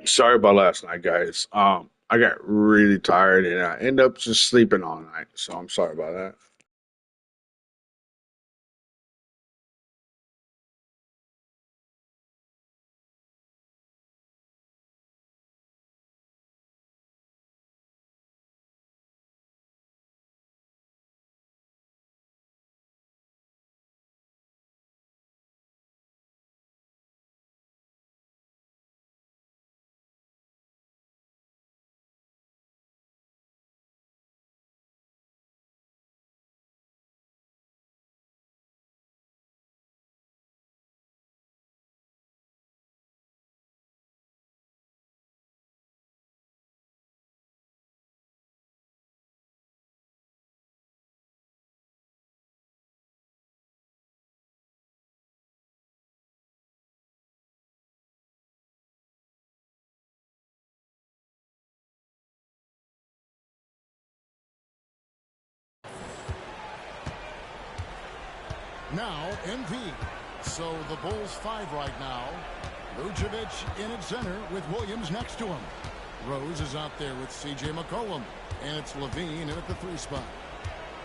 Sorry about last night, guys. I got really tired and I ended up just sleeping all night. So I'm sorry about that. Now, MP. So the Bulls 5 right now. Vucevic in at center with Williams next to him. Rose is out there with C.J. McCollum. And it's Levine in at the 3 spot.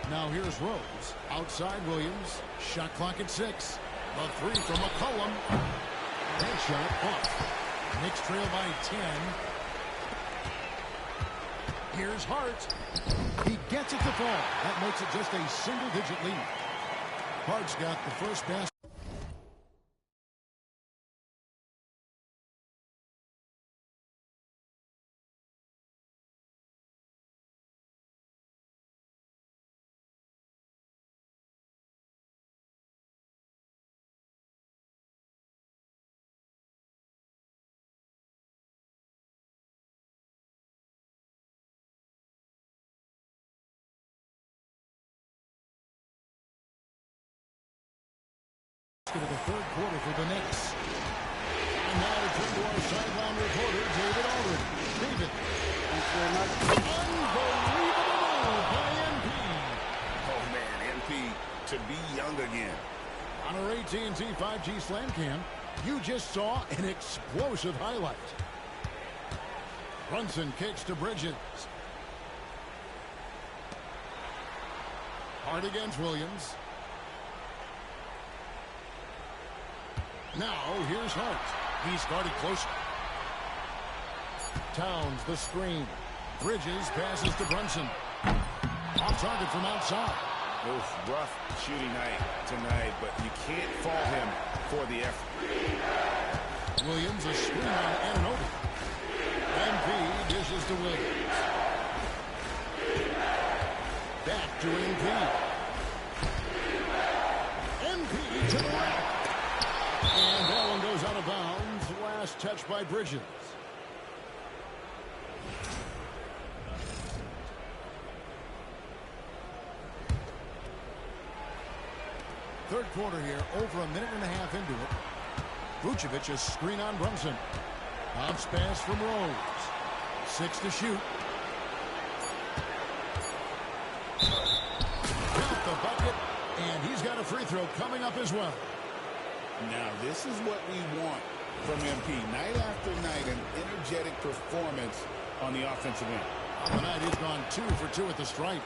Now here's Rose. Outside Williams. Shot clock at 6. The 3 from McCollum. That shot off. Knicks trail by 10. Here's Hart. He gets it to fall. That makes it just a single-digit lead. Hart's got the first basket. Of the third quarter for the Knicks. And now to turn to our sideline reporter, David Aldridge. David. Thanks very much. Unbelievable move by MP. Oh, man, MP to be young again. On our AT&T 5G Slam Cam, you just saw an explosive highlight. Brunson kicks to Bridges. Hard against Williams. Now, here's Hart. He's guarded closer. Towns, the screen. Bridges passes to Brunson. Off target from outside. Oof, rough shooting night tonight, but you can't fault him for the effort. Williams, a screen on Anunoby. MP dishes to Williams. Back to MP. MP to the rack. And that one goes out of bounds. Last touch by Bridges. Third quarter here, over a minute and a half into it. Vucevic a screen on Brunson. Bounce pass from Rose. 6 to shoot. Got the bucket, and he's got a free throw coming up as well. Now, this is what we want from MP. Night after night, an energetic performance on the offensive end. Tonight, he's gone 2 for 2 at the stripe.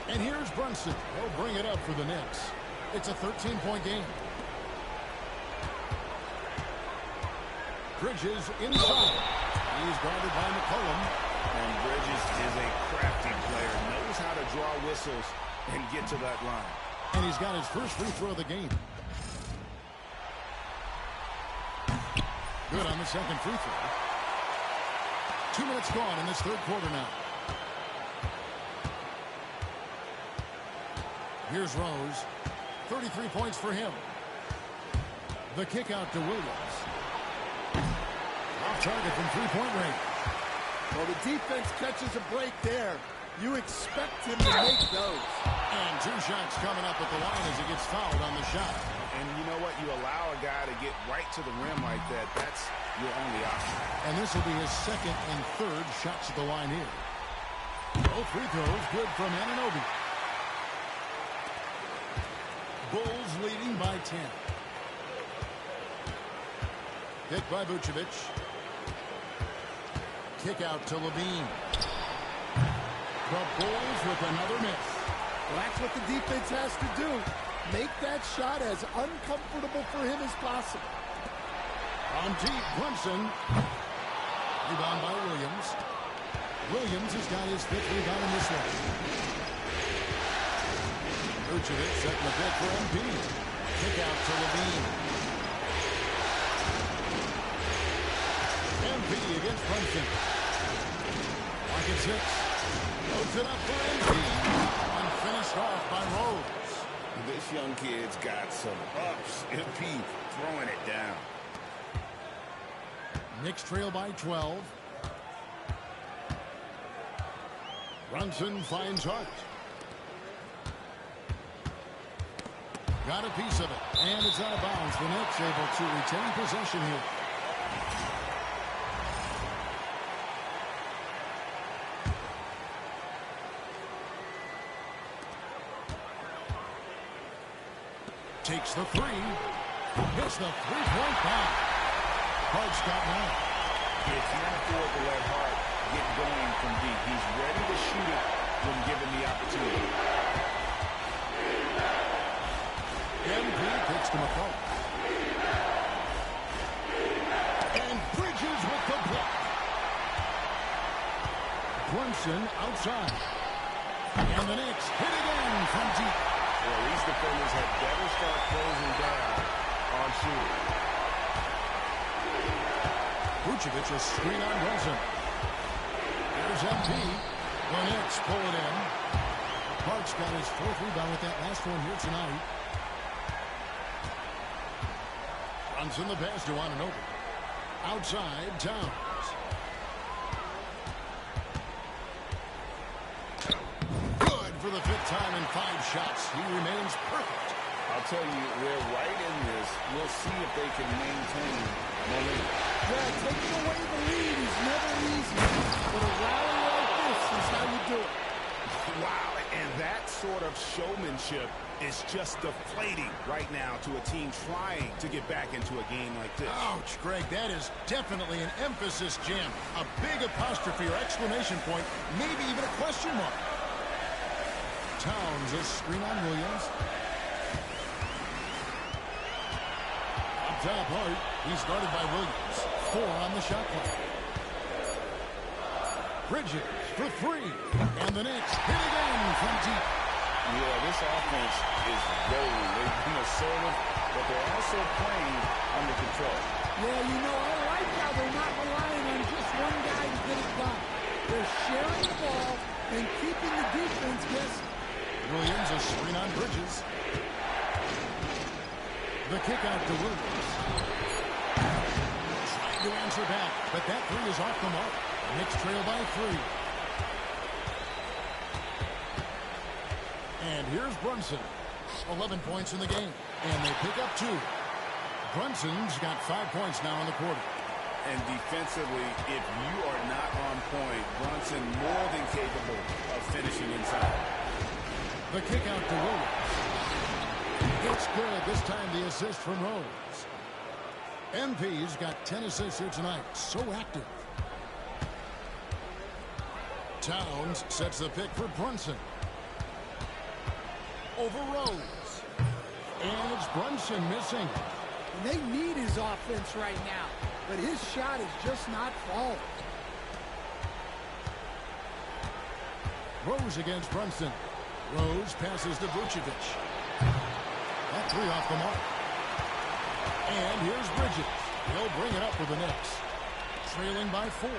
And here's Brunson. He'll bring it up for the Knicks. It's a 13-point game. Bridges inside. He's guarded by McCollum. And Bridges is a crafty player. Knows how to draw whistles and get to that line. And he's got his first free throw of the game. Good on the second free throw. 2 minutes gone in this third quarter now. Here's Rose. 33 points for him. The kick out to Williams. Off target from three-point range. Well, the defense catches a break there. You expect him to make those. And 2 shots coming up at the line as he gets fouled on the shot. And you know what? You allow a guy to get right to the rim like that. That's your only option. And this will be his second and third shots at the line here. Both free throws good from Anunoby. Bulls leading by 10. Pick by Vucevic. Kick out to Levine. The Bulls with another miss. Well, that's what the defense has to do. Make that shot as uncomfortable for him as possible. On deep, Brunson. Rebound by Williams. Williams has got his 5th rebound in this one. Vucevic setting the pick for MP. Kick out to Levine. MP against Brunson. Lock at 6. Loads it up for MP. And finished off by Rose. This young kid's got some ups. MP throwing it down. Knicks trail by 12. Brunson finds Hart. Got a piece of it. And it's out of bounds. The Knicks able to retain possession here. Takes the 3. Hits the three-point bomb. Hart's got one. You can't afford to let Hart get going from deep. He's ready to shoot it when given the opportunity. MP kicks to McCollum. And Bridges with the block. Brunson outside. And the Knicks hit again from deep. Well, these defenders had better start closing down on shooting. Vucevic a screen on Brunson. There's MP. The Knicks pull it in. Hart's got his 4th rebound with that last one here tonight. Brunson the pass to Anunoby. Outside, Towns. Good for the 5th time in 5 shots. He remains perfect. I'll tell you, they're right in this. We'll see if they can maintain momentum. Yeah, taking away the lead is never easy. But a rally like this is how you do it. Wow, and that sort of showmanship is just deflating right now to a team trying to get back into a game like this. Ouch, Greg, that is definitely an emphasis jam. A big apostrophe or exclamation point, maybe even a question mark. Towns a screen on Williams. Up top, Hart. He's guarded by Williams. 4 on the shot clock. Bridges for 3. And the Knicks hit again from deep. Yeah, this offense is rolling. They've been assertive, but they're also playing under control. Yeah, you know, I like how they're not relying on just one guy to get it done. They're sharing the ball and keeping the defense guessing. Williams a screen on Bridges. The kick out to Williams. Trying to answer back, but that 3 is off the mark. Knicks trail by 3. And here's Brunson. 11 points in the game. And they pick up 2. Brunson's got 5 points now in the quarter. And defensively, if you are not on point, Brunson more than capable of finishing inside. The kick out to Williams. It's good. This time the assist from Rose. MP's got 10 assists here tonight. So active. Towns sets the pick for Brunson. Over Rose. And it's Brunson missing. And they need his offense right now. But his shot is just not falling. Rose against Brunson. Rose passes to Vucevic. That 3 off the mark. And here's Bridges. He'll bring it up for the Knicks. Trailing by 4.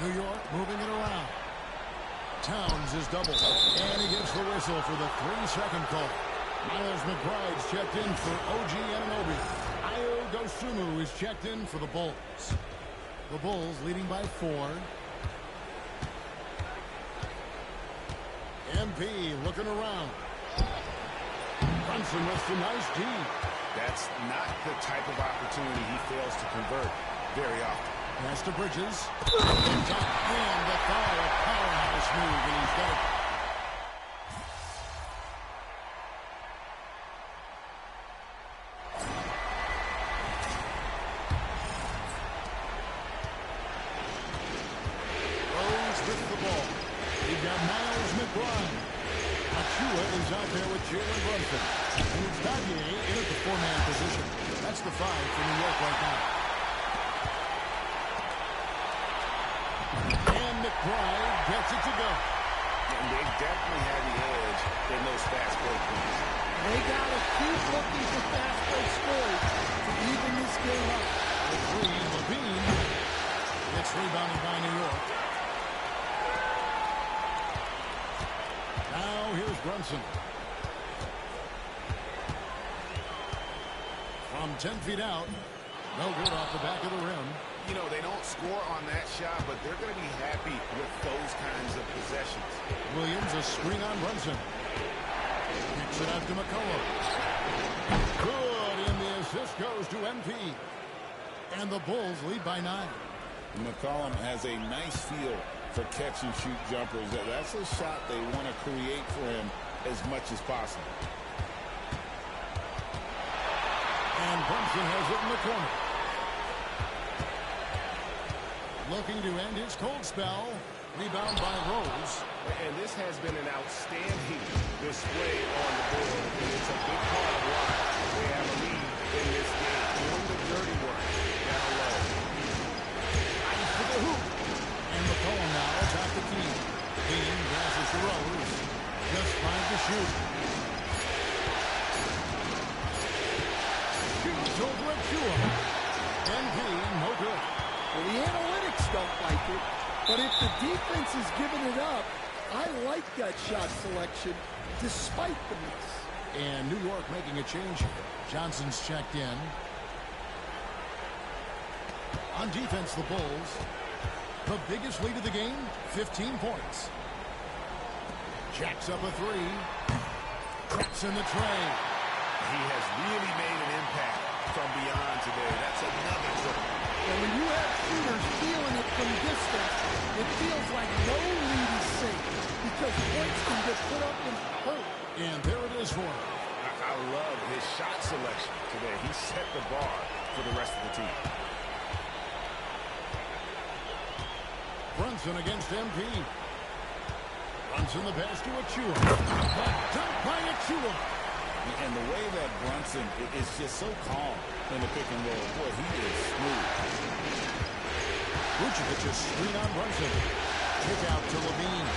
New York moving it around. Towns is doubled. And he gives the whistle for the 3-second call. Miles McBride's checked in for OG Anunoby. Ayo Dosunmu is checked in for the Bulls. The Bulls leading by 4. MP looking around. Brunson with some nice D. That's not the type of opportunity he fails to convert very often. Pass to Bridges. And the foul, powerhouse move, and he's got it. Achua is out there with Jalen Brunson. And it's Danye in at the four-man position. That's the five for New York right now. And McBride gets it to go. And they definitely have the edge in those fast break points. They got to keep looking for fast break scores to even this game up. The three, Levine. It's rebounded by New York. Now here's Brunson. From 10 feet out. No good off the back of the rim. You know, they don't score on that shot, but they're going to be happy with those kinds of possessions. Williams, a screen on Brunson. Kicks it out to McCollum. Good, and the assist goes to MP. And the Bulls lead by 9. McCollum has a nice feel for catch-and-shoot jumpers. That's a shot they want to create for him as much as possible. And Brunson has it in the corner. Looking to end his cold spell. Rebound by Rose. And this has been an outstanding display on the board. And it's a big part of why they have a lead in this game. Doing the dirty work down low. Ice for the hoop. And McCollum now atop the key. Bean passes to Rose. Just 5 to shoot. Shoots over at Chua. NP, no good. Well, the analytics don't like it, but if the defense is giving it up, I like that shot selection despite the miss. And New York making a change here. Johnson's checked in. On defense, the Bulls. The biggest lead of the game, 15 points. Jacks up a three. Traps in the tray. He has really made an impact from beyond today. That's another triple. And when you have shooters feeling it from distance, it feels like no lead is safe because points can get put up and hurt. And there it is for him. I love his shot selection today. He set the bar for the rest of the team. Brunson against MP. Brunson the pass to Achua. That dunk by Achua. And the way that Brunson is just so calm in the pick and roll. Boy, he is smooth. Vucevic's screen on Brunson. Kick out to Levine.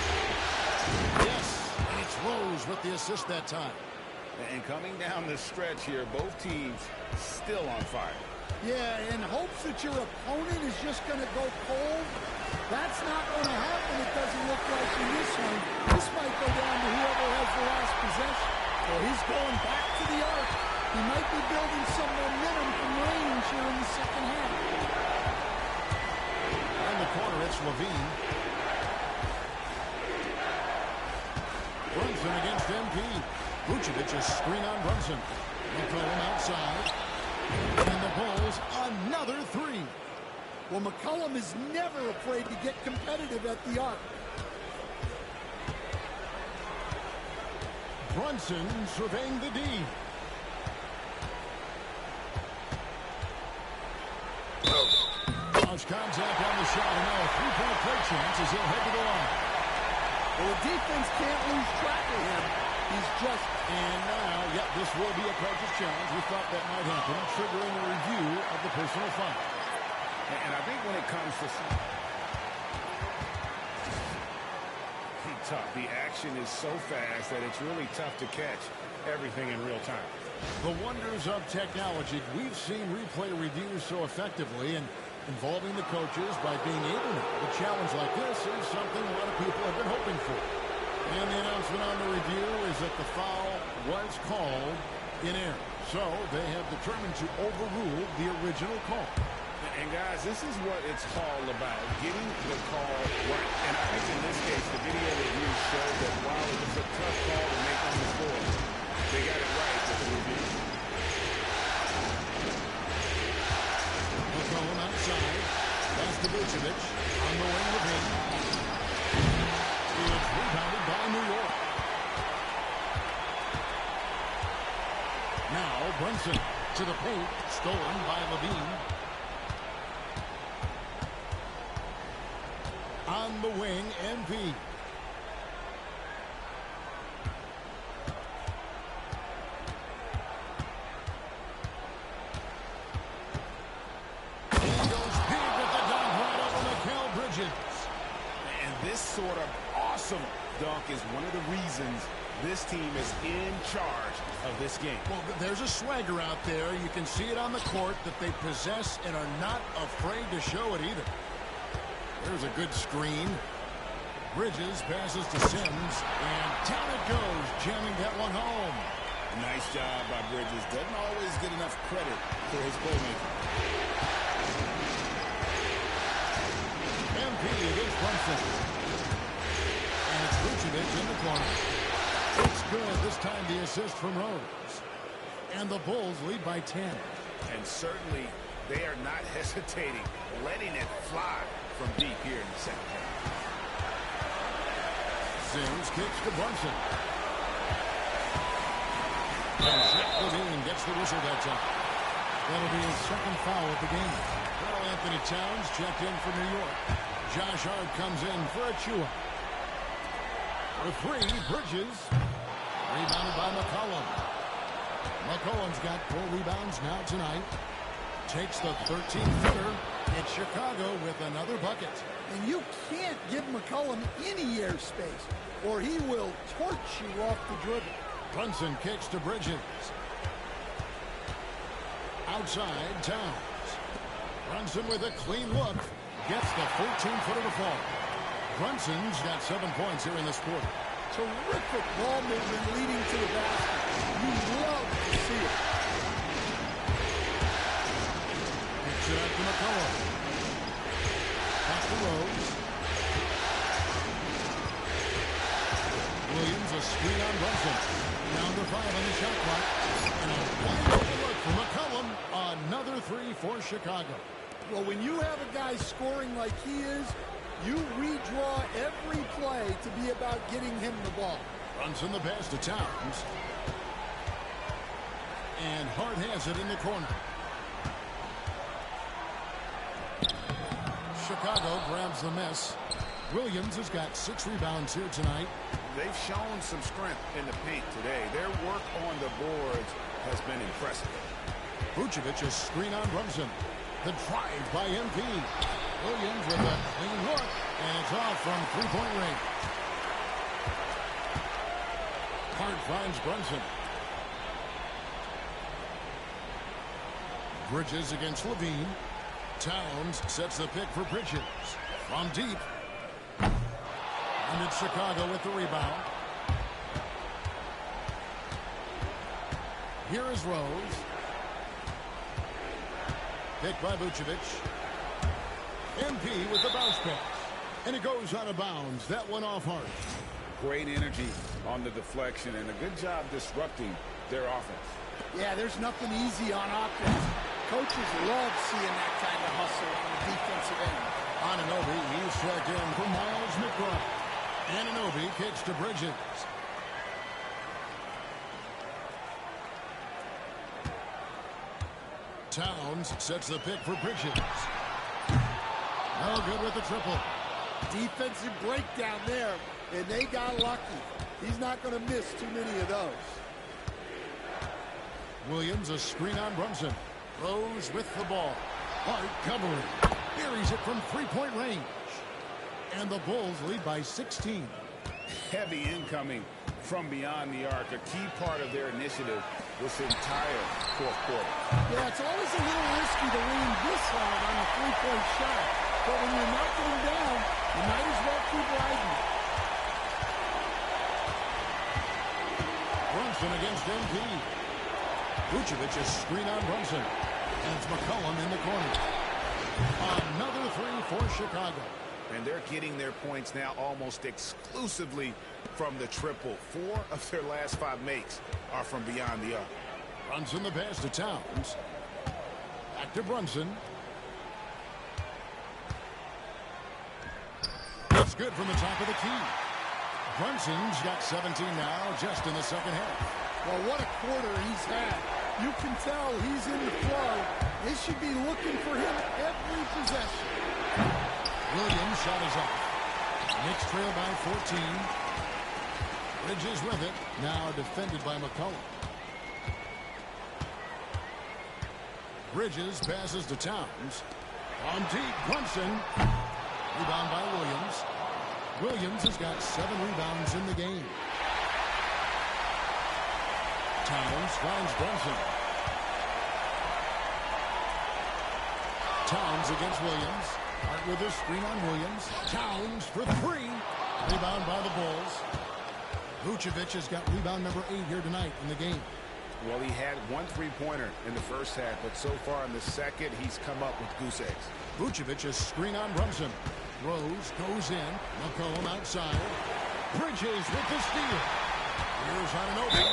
Yes, and it's Rose with the assist that time. And coming down the stretch here, both teams still on fire. Yeah, in hopes that your opponent is just going to go cold. That's not going to happen, it doesn't look like in this one. This might go down to whoever has the last possession. So he's going back to the arc. He might be building some momentum from range here in the second half. In the corner, it's Levine. Brunson against MP. Vucevic a screen on Brunson. McCollum outside. And the Bulls, another three. Well, McCollum is never afraid to get competitive at the arc. Brunson surveying the D. Touch contact on the shot, and now a three-point play chance as he'll head to the line. Well, the defense can't lose track of him. He's just... And now, yep, this will be a coach's challenge. We thought that might happen, triggering a review of the personal foul. And I think when it comes to... Tough. The action is so fast that it's really tough to catch everything in real time. The wonders of technology. We've seen replay reviews so effectively and involving the coaches by being able to. A challenge like this is something a lot of people have been hoping for. And the announcement on the review is that the foul was called in error. So they have determined to overrule the original call. And guys, this is what it's all about, getting the call right. And I think in this case, the video review showed that while it was a tough call to make on the floor, they got it right with the review. McCollum outside. Pass to Vucevic. On the wing with him. It's rebounded by New York. Now Brunson to the paint. Stolen by Levine. On the wing, NP. reasons this team is in charge of this game. Well, there's a swagger out there. You can see it on the court that they possess and are not afraid to show it either. There's a good screen. Bridges passes to Sims, and down it goes, jamming that one home. Nice job by Bridges. Doesn't always get enough credit for his playmaking. MP against Brunson. And it's Vucevic in the corner. It's good. This time the assist from Rose. And the Bulls lead by 10. And certainly they are not hesitating, letting it fly from deep here in the second half. Sims kicks to Brunson. And Zach LaVine gets the whistle that time. That'll be his second foul of the game. Carl Anthony Towns checked in for New York. Josh Hart comes in for Achua. For three, Bridges. Rebounded by McCollum. McCollum's got 4 rebounds now tonight. Takes the 13-footer. It's Chicago with another bucket. And you can't give McCollum any airspace, or he will torch you off the dribble. Brunson kicks to Bridges. Outside, Towns. Brunson with a clean look. Gets the 14-footer to fall. Brunson's got 7 points here in this quarter. Terrific ball movement leading to the basket. You love to see it. Kicks it out to McCollum. Back to Rose. Williams, a screen on Brunson. Down to 5 on the shot clock. And a wide open look for McCollum. Another 3 for Chicago. Well, when you have a guy scoring like he is, you redraw every play to be about getting him the ball. Brunson the pass to Towns. And Hart has it in the corner. Chicago grabs the miss. Williams has got 6 rebounds here tonight. They've shown some strength in the paint today. Their work on the boards has been impressive. Vucevic, a screen on Brunson. The drive by MP. Williams with a clean look, and it's off from 3-point range. Hart finds Brunson. Bridges against LaVine. Towns sets the pick for Bridges. From deep. And it's Chicago with the rebound. Here is Rose. Picked by Vucevic. MP with the bounce pass. And it goes out of bounds. That one off Hart. Great energy on the deflection and a good job disrupting their offense. Yeah, there's nothing easy on offense. Coaches love seeing that kind of hustle on the defensive end. Anunoby, he's checked in for Miles McBride. Anunoby kicks to Bridges. Towns sets the pick for Bridges. No good with the triple. Defensive breakdown there, and they got lucky. He's not going to miss too many of those. Williams, a screen on Brunson. Rose with the ball. Hart covering. Buries it from 3-point range. And the Bulls lead by 16. Heavy incoming from beyond the arc, a key part of their initiative this entire fourth quarter. Yeah, it's always a little risky to lean this hard on a 3-point shot. But when you're knocking them down, you might as well keep riding. Brunson against MP. Vucevic is screen on Brunson. And it's McCollum in the corner. Another 3 for Chicago. And they're getting their points now almost exclusively from the triple. 4 of their last 5 makes are from beyond the arc. Brunson the pass to Towns. Back to Brunson. It's good from the top of the key. Brunson's got 17 now just in the second half. Well, what a quarter he's had. You can tell he's in the flow. They should be looking for him every possession. Williams shot is off. Knicks trail by 14. Bridges with it. Now defended by McCollum. Bridges passes to Towns. On deep, Brunson. Rebound by Williams. Williams has got 7 rebounds in the game. Towns finds Brunson. Towns against Williams. Hart with a screen on Williams. Towns for three. Rebound by the Bulls. Vucevic has got rebound number 8 here tonight in the game. Well, he had 1 3-pointer in the first half, but so far in the second, he's come up with goose eggs. Vucevic is screen on Brunson. Rose goes in. McCollum outside. Bridges with the steal. Here's Anunoby.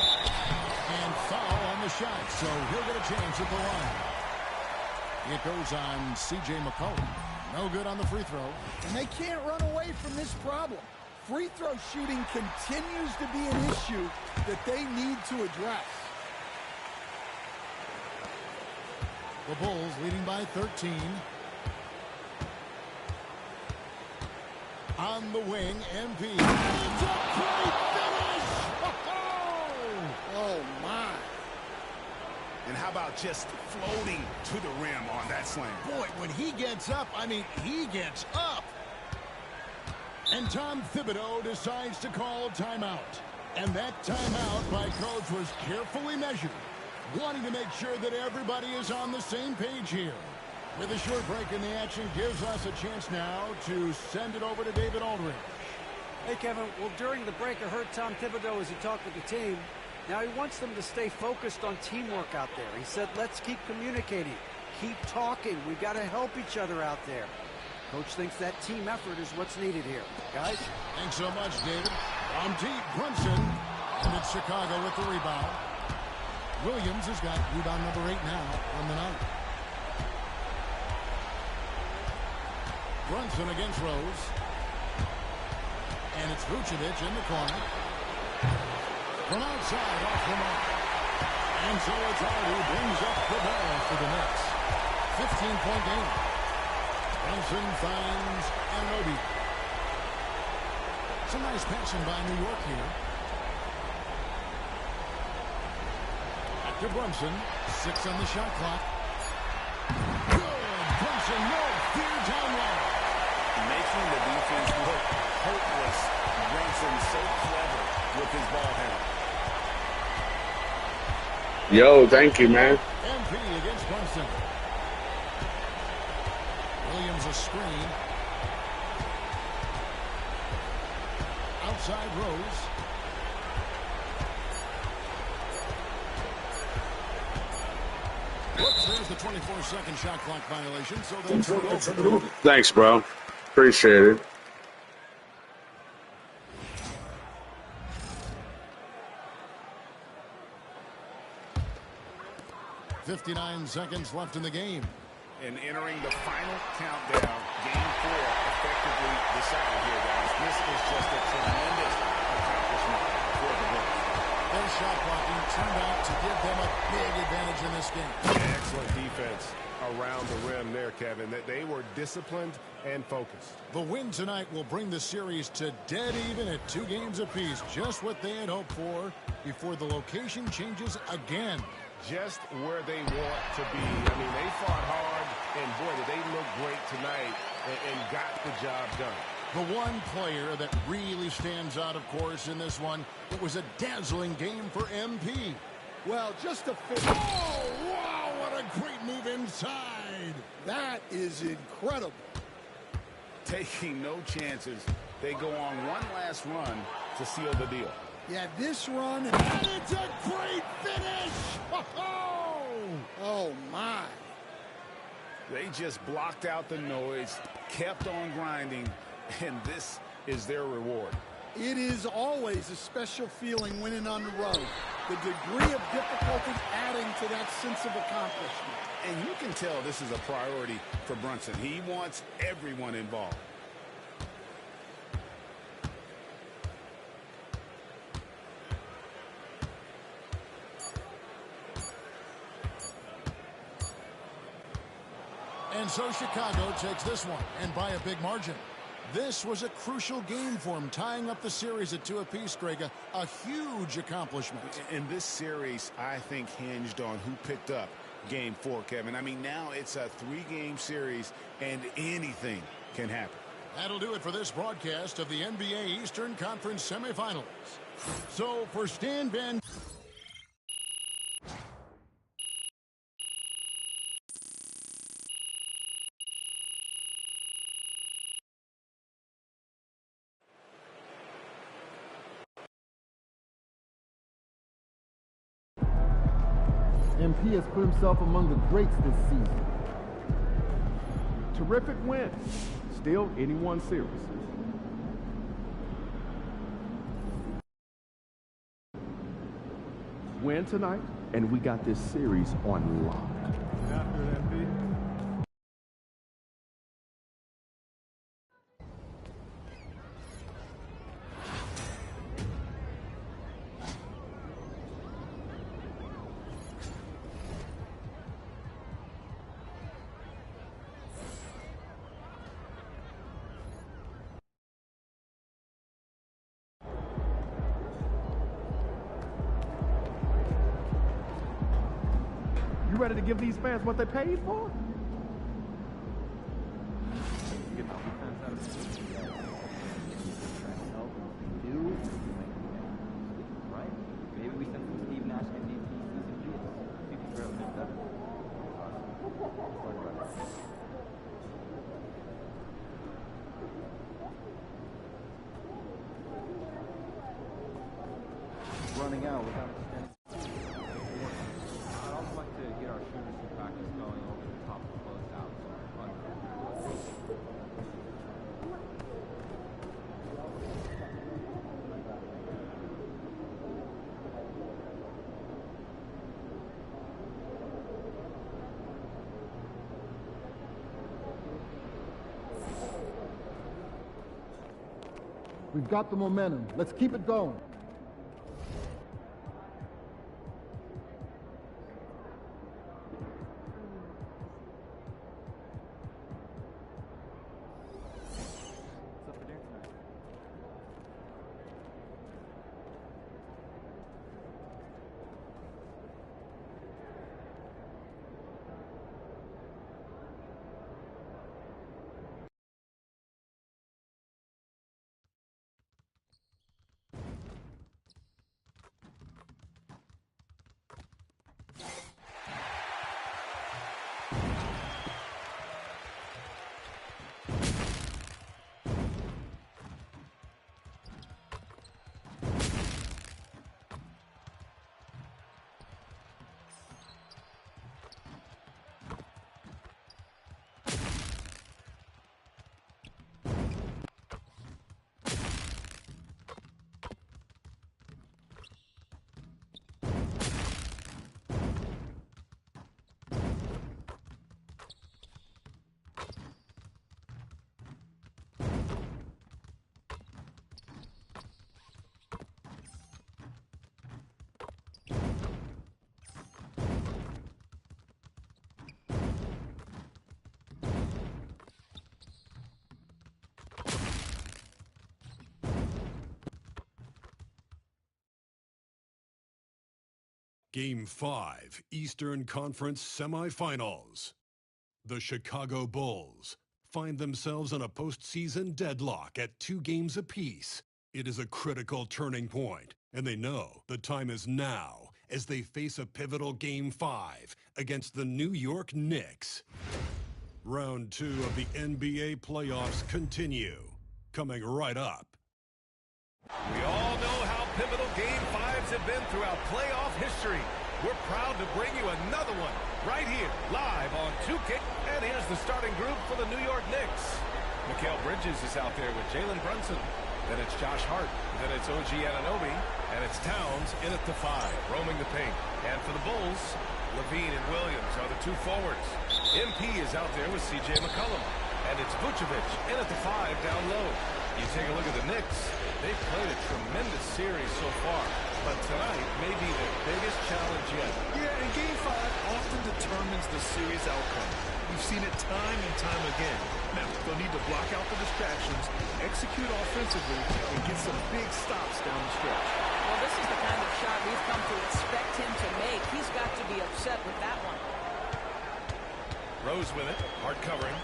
And foul on the shot, so he'll get a chance at the line. It goes on C.J. McCollum. No good on the free throw. And they can't run away from this problem. Free throw shooting continues to be an issue that they need to address. The Bulls leading by 13. On the wing, MP. It's a great finish! Oh, my. And how about just floating to the rim on that slam? Boy, when he gets up, I mean, he gets up. And Tom Thibodeau decides to call a timeout. And that timeout by coach was carefully measured, wanting to make sure that everybody is on the same page here. With a short break in the action gives us a chance now to send it over to David Aldridge. Hey, Kevin. Well, during the break, I heard Tom Thibodeau as he talked with the team. Now he wants them to stay focused on teamwork out there. He said, let's keep communicating, keep talking. We've got to help each other out there. Coach thinks that team effort is what's needed here. Guys? Thanks so much, David. From deep, Brunson. And it's Chicago with the rebound. Williams has got rebound number 8 now on the night. Brunson against Rose. And it's Vucevic in the corner. From outside, off the mark. And so it's Hardy brings up the ball for the Knicks. 15-point game. Brunson finds Anunoby. Some nice passing by New York here. Back to Brunson. 6 on the shot clock. Good. Brunson, no fear down low. Making the defense look hopeless. Brunson so clever with his ball handle. Yo, thank you, man. MP against Brunson. Williams a screen. Outside Rose. Whoops, there's the 24-second shot clock violation, so they'll turn over. Thanks, bro. Appreciate it. .59 seconds left in the game. And entering the final countdown, Game 4 effectively decided here, guys. This is just a tremendous accomplishment for the Bulls. Their shot blocking turned out to give them a big advantage in this game. Excellent defense around the rim there, Kevin. That they were disciplined and focused. The win tonight will bring the series to dead even at 2 games apiece. Just what they had hoped for before the location changes again. Just where they want to be. I mean, they fought hard, and boy, did they look great tonight and got the job done. The one player that really stands out, of course, in this one, it was a dazzling game for MP. Well, just a finish. Oh, wow, what a great move inside. That is incredible. Taking no chances, they go on one last run to seal the deal. Yeah, this run, and it's a great finish. Oh, my. They just blocked out the noise, kept on grinding, and this is their reward. It is always a special feeling winning on the road. The degree of difficulty adding to that sense of accomplishment. And you can tell this is a priority for Brunson. He wants everyone involved. And so Chicago takes this one, and by a big margin. This was a crucial game for him, tying up the series at 2 apiece, Greg. A huge accomplishment. And this series, I think, hinged on who picked up Game 4, Kevin. I mean, now it's a 3-game series, and anything can happen. That'll do it for this broadcast of the NBA Eastern Conference semifinals. So for Stan Van... MP has put himself among the greats this season. Terrific win. Still anyone's series. Win tonight, and we got this series on lock. After it, MP. You ready to give these fans what they paid for? Right? Maybe we send some Steve Nash MVP season G. You can barely make that. Running out without extending. I'd also like to get our shooters some practice going over the top of the closeout. Fun. We've got the momentum. Let's keep it going. What's up for dinner tonight? Game 5, Eastern Conference Semifinals. The Chicago Bulls find themselves in a postseason deadlock at 2 games apiece. It is a critical turning point, and they know the time is now as they face a pivotal Game 5 against the New York Knicks. Round 2 of the NBA playoffs continue, coming right up. We all know how pivotal Game 5s have been throughout playoff history. We're proud to bring you another one right here, live on 2K. And here's the starting group for the New York Knicks. Mikal Bridges is out there with Jalen Brunson. Then it's Josh Hart. Then it's OG Anunoby. And it's Towns in at the 5, roaming the paint. And for the Bulls, Levine and Williams are the 2 forwards. MP is out there with CJ McCollum. And it's Vucevic in at the 5 down low. You take a look at the Knicks. They've played a tremendous series so far, but tonight may be their biggest challenge yet. Yeah, and Game 5 often determines the series outcome. We've seen it time and time again. Now, they'll need to block out the distractions, execute offensively, and get some big stops down the stretch. Well, this is the kind of shot we've come to expect him to make. He's got to be upset with that one. Rose with it, hard covering.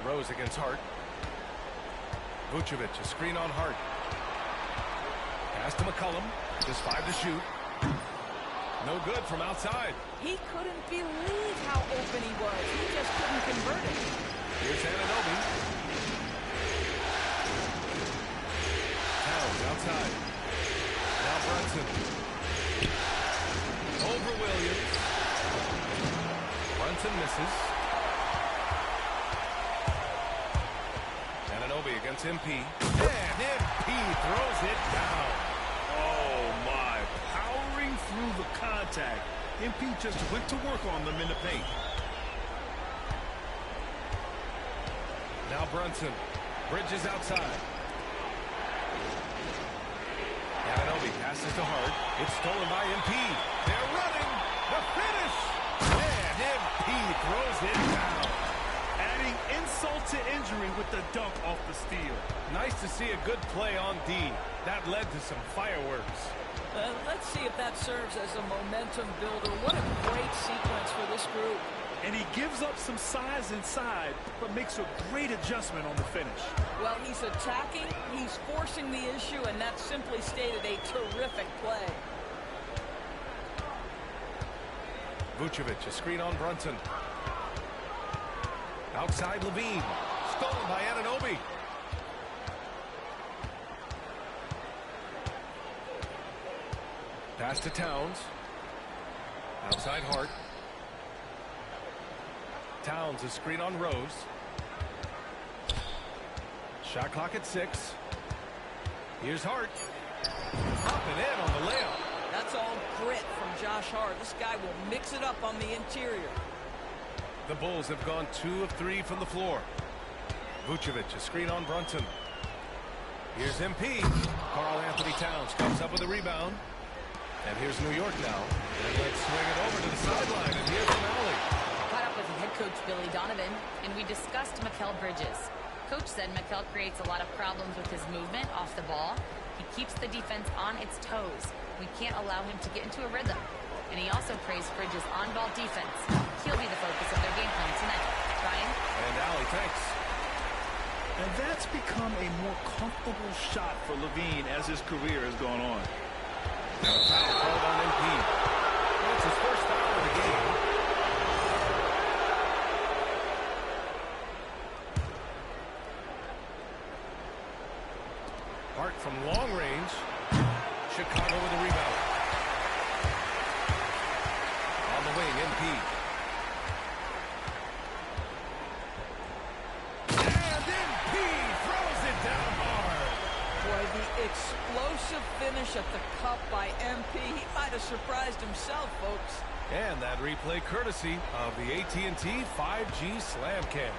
Rose against Hart. Vucevic, a screen on Hart. Pass to McCollum. Just 5 to shoot. No good from outside. He couldn't believe how open he was. He just couldn't convert it. Here's Anunoby. Towns outside. Now Brunson. Over Williams. Brunson misses. Ananobi against MP. And MP throws it down. Oh, my. Powering through the contact. MP just went to work on them in the paint. Now Brunson. Bridges outside. Ananobi passes to Hart. It's stolen by MP. They're running. The finish. And MP throws it down. Adding insult to injury with the dunk off the steal. Nice to see a good play on D. That led to some fireworks. Let's see if that serves as a momentum builder. What a great sequence for this group. And he gives up some size inside, but makes a great adjustment on the finish. Well, he's attacking, he's forcing the issue, and that simply stated a terrific play. Vucevic, a screen on Brunson. Outside Levine. Stolen by Ananobi. Pass to Towns. Outside Hart. Towns, a screen on Rose. Shot clock at 6. Here's Hart. Up and in on the layup. That's all grit from Josh Hart. This guy will mix it up on the interior. The Bulls have gone 2 of 3 from the floor. Vucevic, a screen on Brunson. Here's MP. Karl Anthony Towns comes up with a rebound. And here's New York now. And let's swing it over to the sideline. And here's from Alley. Caught up with head coach Billy Donovan, and we discussed Mikal Bridges. Coach said Mikal creates a lot of problems with his movement off the ball. He keeps the defense on its toes. We can't allow him to get into a rhythm. And he also praised Bridges' on-ball defense. He'll be the focus of their game plan tonight. Ryan? And Alley, thanks. And that's become a more comfortable shot for Levine as his career has gone on. Now a foul called on MP. That's his first foul of the game. Hart from long range. Chicago with a rebound. On the wing, MP. And MP throws it down hard. Boy, the explosive finish at the cup by MP. He might have surprised himself, folks. And that replay courtesy of the AT&T 5G Slam Cam.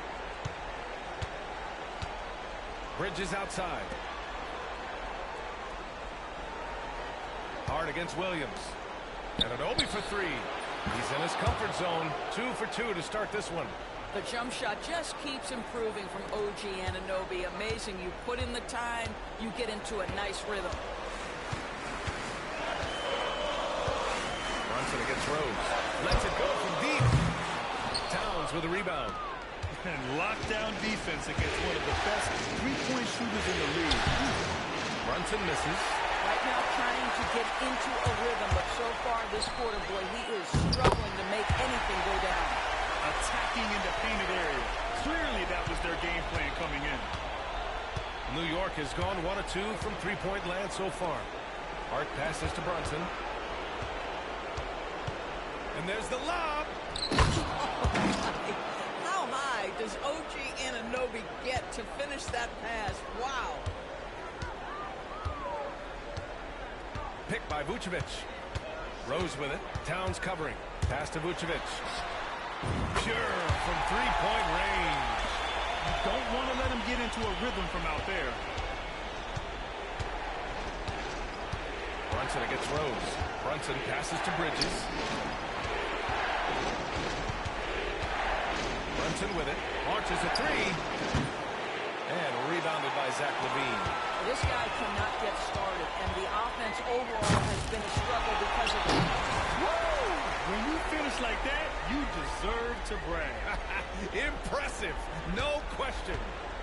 Bridges outside. Hard against Williams. And Ananobi for 3. He's in his comfort zone. 2 for 2 to start this one. The jump shot just keeps improving from OG Anunoby. Amazing. You put in the time, you get into a nice rhythm. Brunson against Rose. Lets it go from deep. Towns with a rebound. And lockdown defense against one of the best three-point shooters in the league. Brunson misses. Right now trying to get into a rhythm, but so far this quarter, boy, he is struggling to make anything go down. Attacking in the painted area. Clearly that was their game plan coming in. New York has gone 1 of 2 from three-point land so far. Hart passes to Brunson. And there's the lob. How high does OG Anunoby get to finish that pass? Wow. Picked by Vucevic. Rose with it. Towns covering. Pass to Vucevic. Pure from three-point range. You don't want to let him get into a rhythm from out there. Brunson against Rose. Brunson passes to Bridges. Brunson with it. Launches a 3. And rebounded by Zach LaVine. This guy cannot get started, and the offense overall has been a struggle because of it. Woo! When you finish like that, you deserve to brag. Impressive, no question.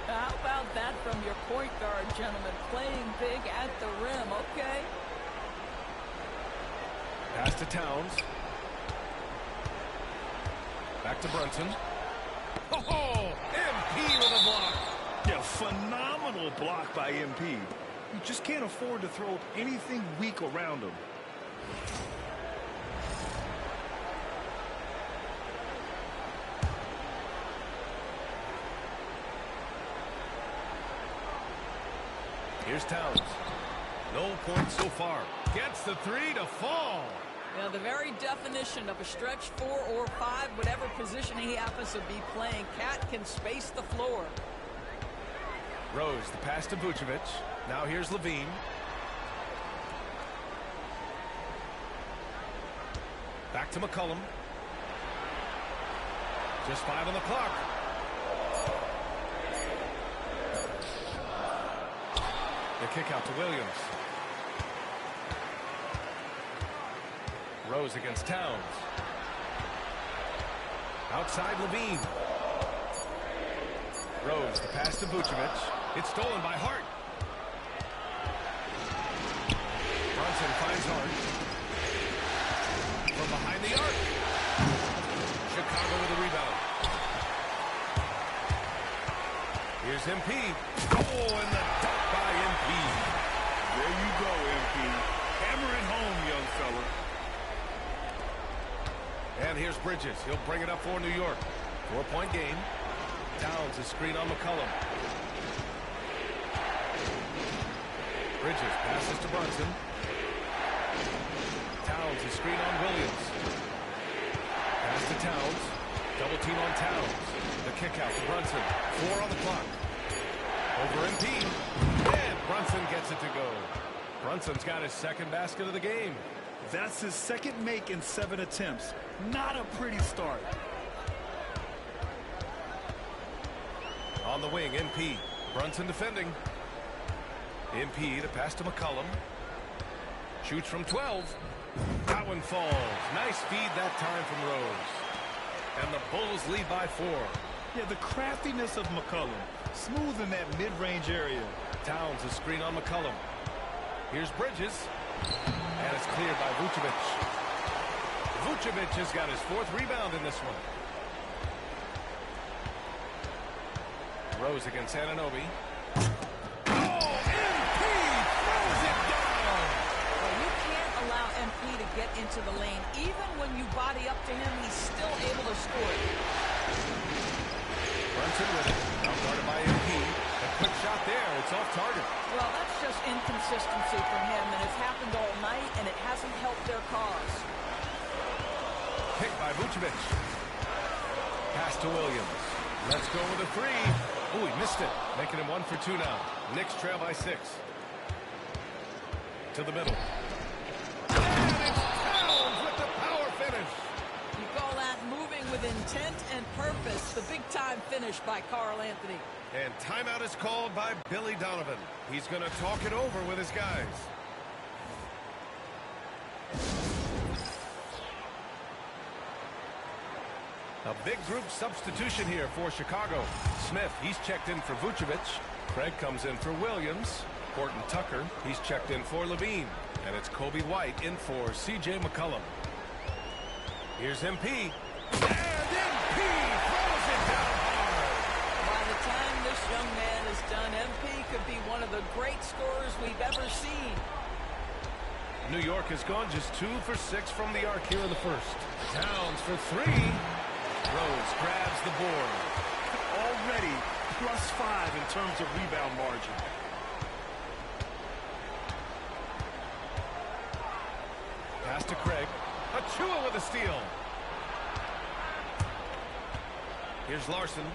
How about that from your point guard, gentlemen? Playing big at the rim, okay? Pass to Towns. Back to Brunson. Oh, MP with a block. Yeah, phenomenal block by MP. You just can't afford to throw anything weak around him. Here's Towns. No points so far. Gets the three to fall. Now, the very definition of a stretch 4 or 5, whatever position he happens to be playing, Cat can space the floor. Rose, the pass to Vucevic. Now here's Levine. Back to McCollum. Just 5 on the clock. The kick out to Williams. Rose against Towns. Outside Levine. Rose, the pass to Vucevic. It's stolen by Hart. Brunson finds Hart. From behind the arc. Chicago with a rebound. Here's MP. Oh, and the dunk by MP. There you go, MP. Hammer it home, young fella. And here's Bridges. He'll bring it up for New York. 4-point game. Towns is screen on McCollum. Bridges passes to Brunson. Towns is screen on Williams. Pass to Towns. Double team on Towns. The kick out to Brunson. 4 on the clock. Over MP. And Brunson gets it to go. Brunson's got his second basket of the game. That's his second make in 7 attempts. Not a pretty start. On the wing, MP. Brunson defending. MP, the pass to McCollum. Shoots from 12. That one falls. Nice feed that time from Rose. And the Bulls lead by 4. Yeah, the craftiness of McCollum. Smooth in that mid-range area. Towns is screen on McCollum. Here's Bridges. And it's cleared by Vucevic. Vucevic has got his 4th rebound in this one. Rose against Anunoby. Oh, MP throws it down. Well, you can't allow MP to get into the lane. Even when you body up to him, he's still able to score it. Brunson with it. Now guarded by MP. A quick shot there. It's off target. Well, that's just inconsistency from him, and it's happened all night, and it hasn't helped their cause. Picked by Vucevic. Pass to Williams. Let's go with a 3. Oh, he missed it. Making him 1 for 2 now. Knicks trail by 6. To the middle. And it's Towns with the power finish. You call that moving with intent and purpose. The big-time finish by Karl Anthony. And timeout is called by Billy Donovan. He's going to talk it over with his guys. A big group substitution here for Chicago. Smith, he's checked in for Vucevic. Craig comes in for Williams. Horton Tucker, he's checked in for Levine. And it's Kobe White in for C.J. McCollum. Here's MP. And MP throws it down hard. By the time this young man is done, MP could be one of the great scorers we've ever seen. New York has gone just 2 for 6 from the arc here in the first. Towns for 3. Rose grabs the board. Already +5 in terms of rebound margin. Pass to Craig. Achua with a steal. Here's Larson.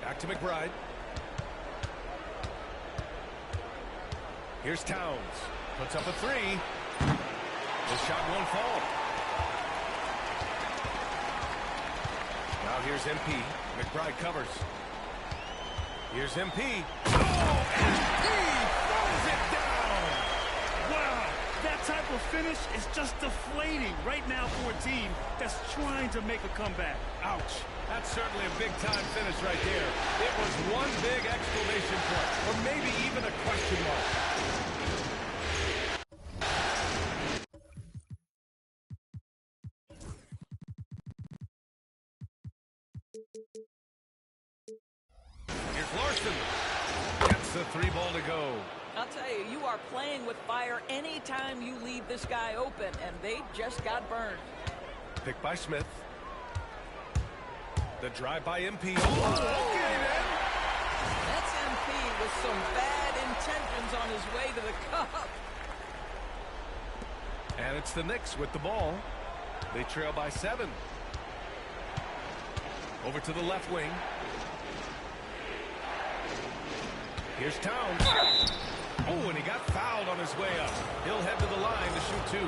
Back to McBride. Here's Towns. Puts up a 3. The shot won't fall. Now here's MP. McBride covers. Here's MP. Oh, MP throws it down. Wow, that type of finish is just deflating right now for a team that's trying to make a comeback. Ouch. That's certainly a big-time finish right there. It was one big exclamation point, or maybe even a question mark. Here's Larson. Gets the 3 ball to go. I'll tell you, you are playing with fire anytime you leave this guy open, and they just got burned. Picked by Smith. The drive by MP. Oh, okay then. That's MP with some bad intentions on his way to the cup. And it's the Knicks with the ball. They trail by 7. Over to the left wing. Here's Towns. Oh, and he got fouled on his way up. He'll head to the line to shoot 2.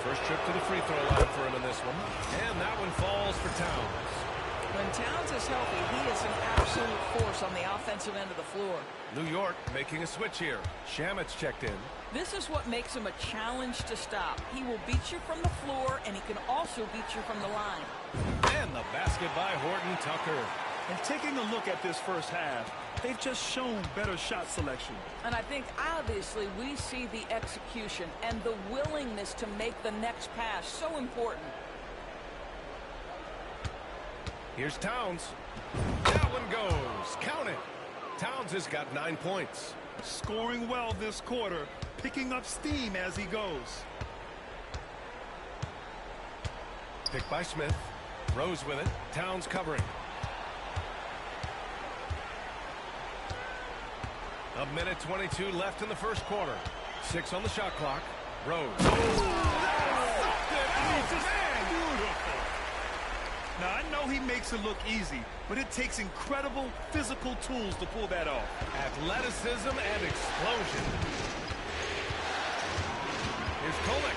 First trip to the free throw line for him in this one. And that one falls for Towns. When Towns is healthy, he is an absolute force on the offensive end of the floor. New York making a switch here. Shamet's checked in. This is what makes him a challenge to stop. He will beat you from the floor, and he can also beat you from the line. And the basket by Horton Tucker. And taking a look at this first half, they've just shown better shot selection. And I think, obviously, we see the execution and the willingness to make the next pass so important. Here's Towns. That one goes. Count it. Towns has got 9 points. Scoring well this quarter, picking up steam as he goes. Picked by Smith. Rose with it. Towns covering. A minute 22 left in the first quarter. 6 on the shot clock. Rose. Now, I know he makes it look easy, but it takes incredible physical tools to pull that off. Athleticism and explosion. Here's Kolek.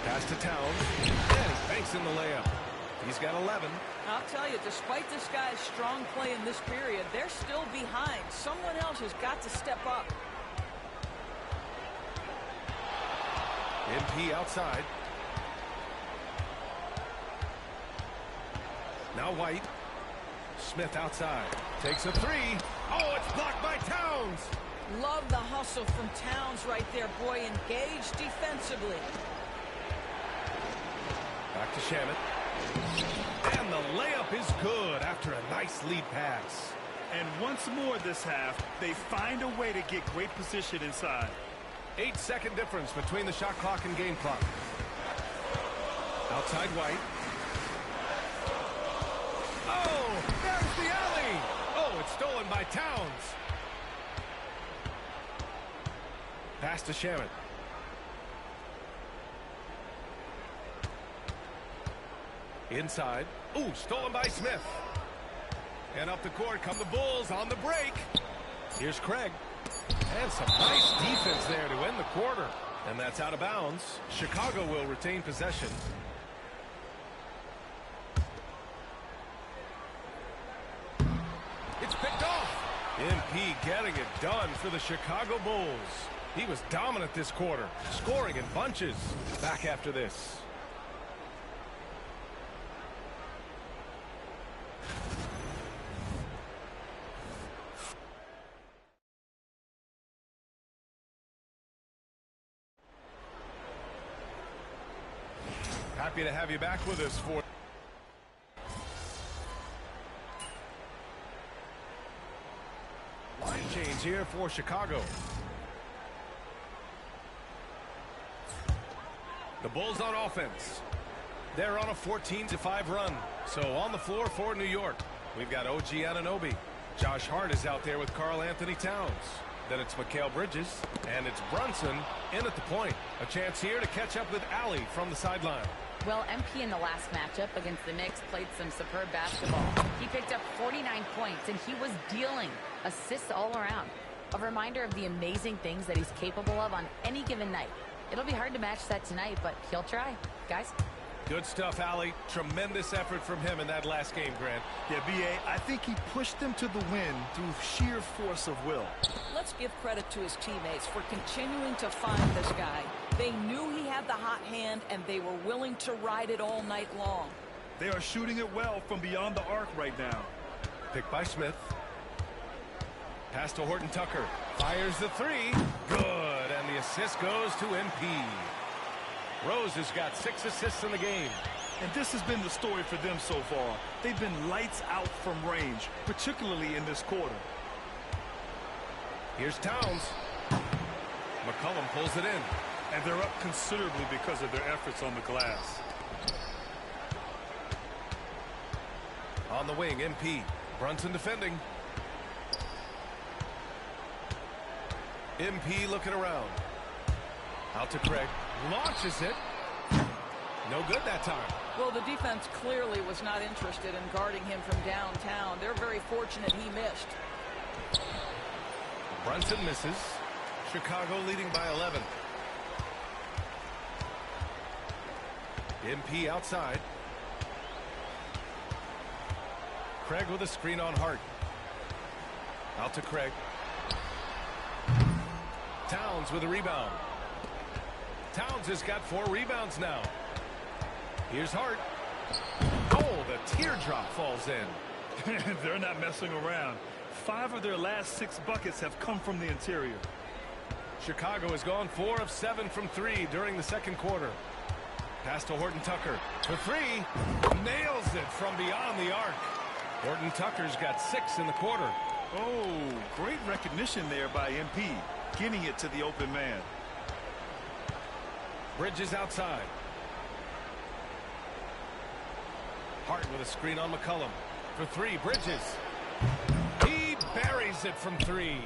Pass to Towns. And he banks in the layup. He's got 11. I'll tell you, despite this guy's strong play in this period, they're still behind. Someone else has got to step up. MP outside. Now White. Smith outside. Takes a 3. Oh, it's blocked by Towns. Love the hustle from Towns right there. Boy, engaged defensively. Back to Shamet. And the layup is good after a nice lead pass. And once more this half, they find a way to get great position inside. 8-second difference between the shot clock and game clock. Outside White. Oh, there's the alley. Oh, it's stolen by Towns. Pass to Shamet. Inside. Ooh, stolen by Smith. And up the court come the Bulls on the break. Here's Craig. And some nice defense there to end the quarter. And that's out of bounds. Chicago will retain possession. It's picked off. MP getting it done for the Chicago Bulls. He was dominant this quarter, scoring in bunches. Back after this. Happy to have you back with us for line change here for Chicago. The Bulls on offense. They're on a 14-5 run. So on the floor for New York, we've got OG Anunoby. Josh Hart is out there with Karl Anthony Towns. Then it's Mikal Bridges, and it's Brunson in at the point. A chance here to catch up with Allie from the sideline. Well, MP in the last matchup against the Knicks played some superb basketball. He picked up 49 points, and he was dealing assists all around. A reminder of the amazing things that he's capable of on any given night. It'll be hard to match that tonight, but he'll try. Guys? Good stuff, Allie. Tremendous effort from him in that last game, Grant. Yeah, B.A., I think he pushed them to the win through sheer force of will. Let's give credit to his teammates for continuing to find this guy. They knew he had the hot hand, and they were willing to ride it all night long. They are shooting it well from beyond the arc right now. Picked by Smith. Pass to Horton Tucker. Fires the 3. Good. And the assist goes to MP. Rose has got 6 assists in the game. And this has been the story for them so far. They've been lights out from range, particularly in this quarter. Here's Towns. McCollum pulls it in. And they're up considerably because of their efforts on the glass. On the wing, MP. Brunson defending. MP looking around. Out to Craig. Launches it. No good that time. Well, the defense clearly was not interested in guarding him from downtown. They're very fortunate he missed. Brunson misses. Chicago leading by 11. MP outside. Craig with a screen on Hart. Out to Craig. Towns with a rebound. Towns has got 4 rebounds now. Here's Hart. Oh, the teardrop falls in. They're not messing around. 5 of their last 6 buckets have come from the interior. Chicago has gone 4 of 7 from 3 during the second quarter. Pass to Horton Tucker. For 3. Nails it from beyond the arc. Horton Tucker's got 6 in the quarter. Oh, great recognition there by MP. Getting it to the open man. Bridges outside. Hart with a screen on McCollum. For 3, Bridges. He buries it from 3.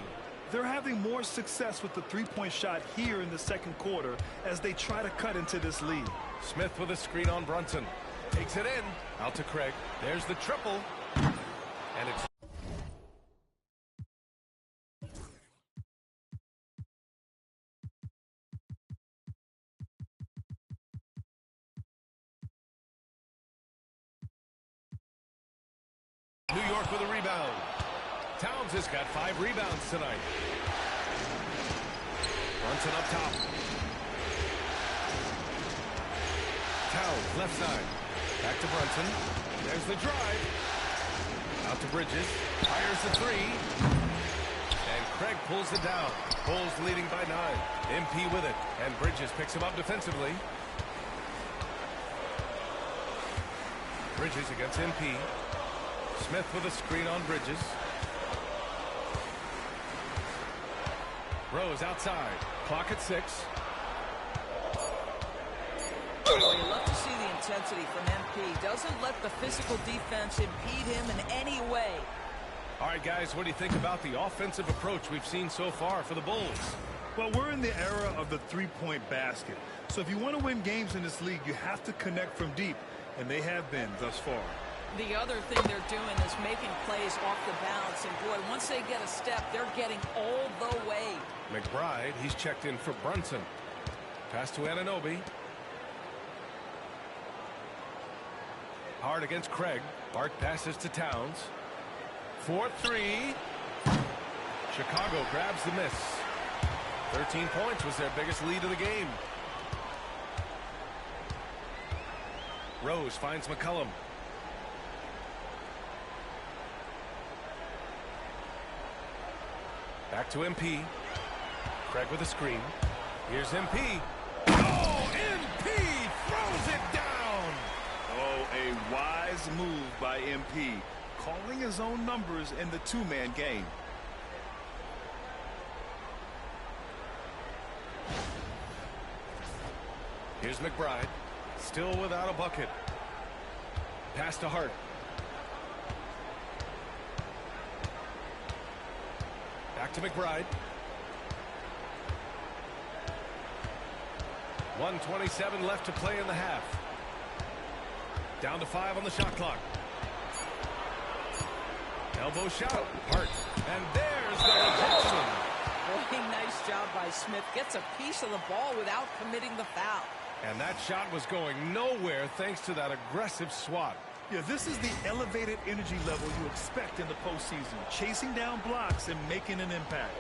They're having more success with the three-point shot here in the second quarter as they try to cut into this lead. Smith with a screen on Brunson. Takes it in. Out to Craig. There's the triple. And it's... New York with a rebound. Towns has got 5 rebounds tonight. Brunson up top. Towns left side. Back to Brunson. There's the drive. Out to Bridges. Fires the 3. And Craig pulls it down. Bulls leading by 9. MP with it. And Bridges picks him up defensively. Bridges against MP. Smith with a screen on Bridges. Rose outside. Clock at 6. Well, you love to see the intensity from MP. Doesn't let the physical defense impede him in any way. All right, guys, what do you think about the offensive approach we've seen so far for the Bulls? Well, we're in the era of the three-point basket. So if you want to win games in this league, you have to connect from deep, and they have been thus far. The other thing they're doing is making plays off the bounce. And, boy, once they get a step, they're getting all the way. McBride, he's checked in for Brunson. Pass to Anunoby. Hard against Craig. Hart passes to Towns. 4-3. Chicago grabs the miss. 13 points was their biggest lead of the game. Rose finds McCollum. Back to MP. Craig with a screen. Here's MP. Oh, MP throws it down. Oh, a wise move by MP, calling his own numbers in the two-man game. Here's McBride. Still without a bucket. Pass to Hart. Back to McBride. 1:27 left to play in the half. Down to 5 on the shot clock. Elbow shot. Hart. And there's the rejection. Boy, nice job by Smith. Gets a piece of the ball without committing the foul. And that shot was going nowhere thanks to that aggressive swat. Yeah, this is the elevated energy level you expect in the postseason. Chasing down blocks and making an impact.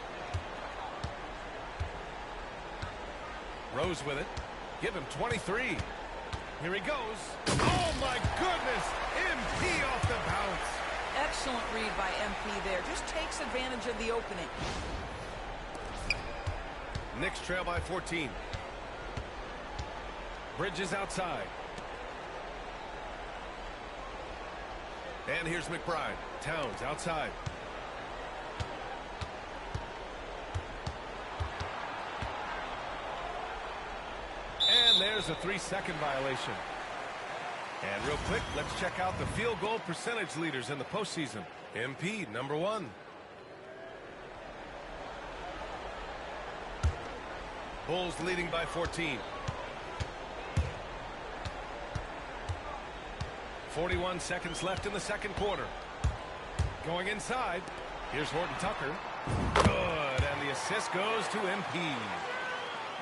Rose with it. Give him 23. Here he goes. Oh, my goodness. MP off the bounce. Excellent read by MP there. Just takes advantage of the opening. Knicks trail by 14. Bridges outside. And here's McBride. Towns outside. And there's a 3-second violation. And real quick, let's check out the field goal percentage leaders in the postseason. MP, number 1. Bulls leading by 14. 41 seconds left in the second quarter. Going inside. Here's Horton Tucker. Good, and the assist goes to MP.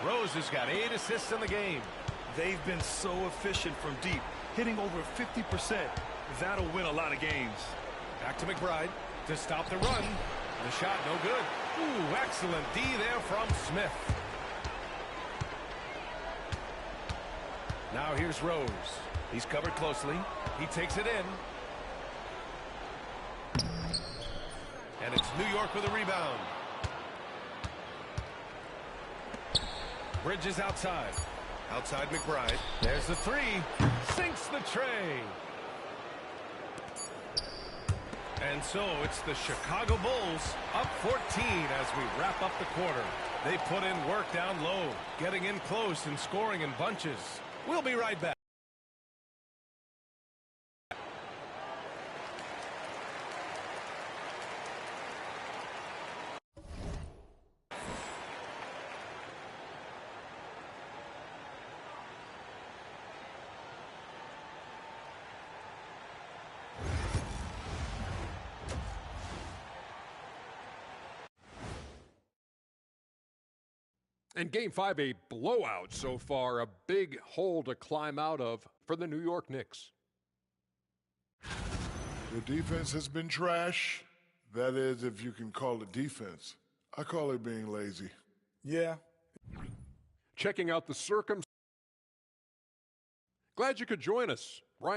Rose has got 8 assists in the game. They've been so efficient from deep, hitting over 50%. That'll win a lot of games. Back to McBride to stop the run. The shot no good. Ooh, excellent D there from Smith. Now here's Rose. He's covered closely. He takes it in. And it's New York with a rebound. Bridges outside. Outside McBride. There's the three. Sinks the tray. And so it's the Chicago Bulls up 14 as we wrap up the quarter. They put in work down low, getting in close and scoring in bunches. We'll be right back. And Game 5, a blowout so far, a big hole to climb out of for the New York Knicks. The defense has been trash. That is, if you can call it defense. I call it being lazy. Yeah. Checking out the circumstances. Glad you could join us. Ryan.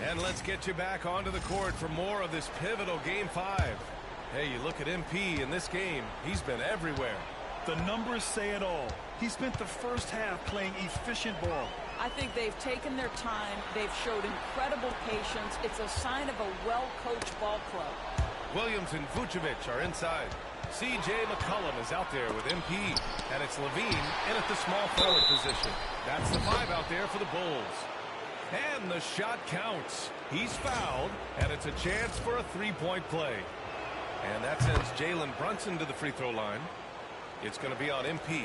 And let's get you back onto the court for more of this pivotal Game 5. Hey, you look at MP in this game, he's been everywhere. The numbers say it all. He spent the first half playing efficient ball. I think they've taken their time. They've showed incredible patience. It's a sign of a well-coached ball club. Williams and Vucevic are inside. C.J. McCollum is out there with MP. And it's Levine in at the small forward position. That's the 5 out there for the Bulls. And the shot counts. He's fouled, and it's a chance for a three-point play. And that sends Jalen Brunson to the free throw line. It's going to be on MP.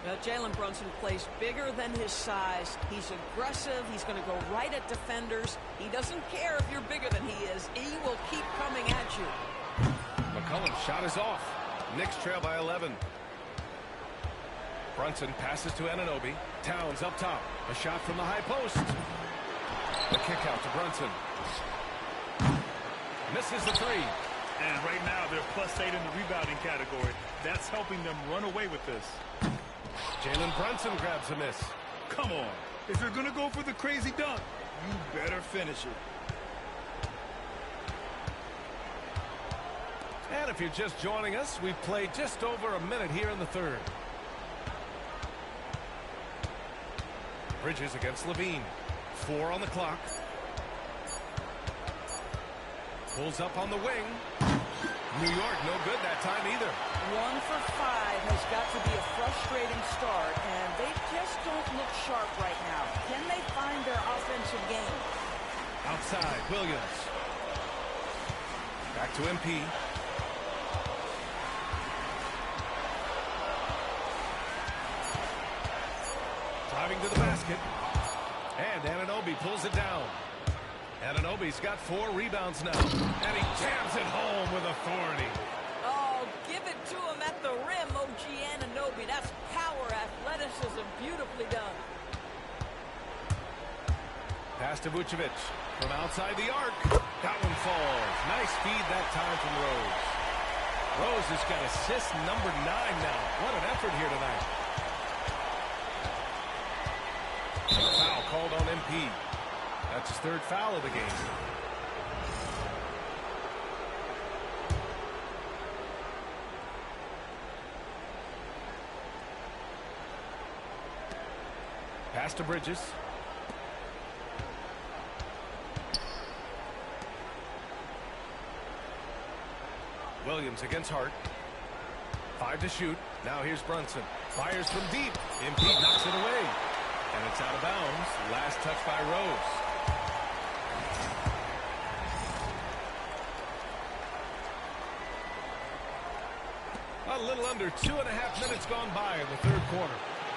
Now, Jalen Brunson plays bigger than his size. He's aggressive. He's going to go right at defenders. He doesn't care if you're bigger than he is. He will keep coming at you. McCollum's shot is off. Knicks trail by 11. Brunson passes to Anunoby. Towns up top. A shot from the high post. The kick out to Brunson. Misses the three. And right now they're +8 in the rebounding category. That's helping them run away with this. Jalen Brunson grabs a miss. Come on. If you're going to go for the crazy dunk, you better finish it. And if you're just joining us, we've played just over a minute here in the third. Bridges against Levine. 4 on the clock. Pulls up on the wing. New York no good that time either. 1 for 5 has got to be a frustrating start, and they just don't look sharp right now. Can they find their offensive game? Outside, Williams. Back to MP. Driving to the basket. And Anunoby pulls it down. Anunoby's got 4 rebounds now. And he jams it home with authority. Oh, give it to him at the rim, OG Anunoby. That's power, athleticism, beautifully done. Pass to Vucevic from outside the arc. That one falls. Nice feed that time from Rose. Rose has got assist number 9 now. What an effort here tonight. Foul called on MP. That's his 3rd foul of the game. Pass to Bridges. Williams against Hart. 5 to shoot. Now here's Brunson. Fires from deep. MP knocks it away. And it's out of bounds. Last touch by Rose. a little under 2.5 minutes gone by in the third quarter.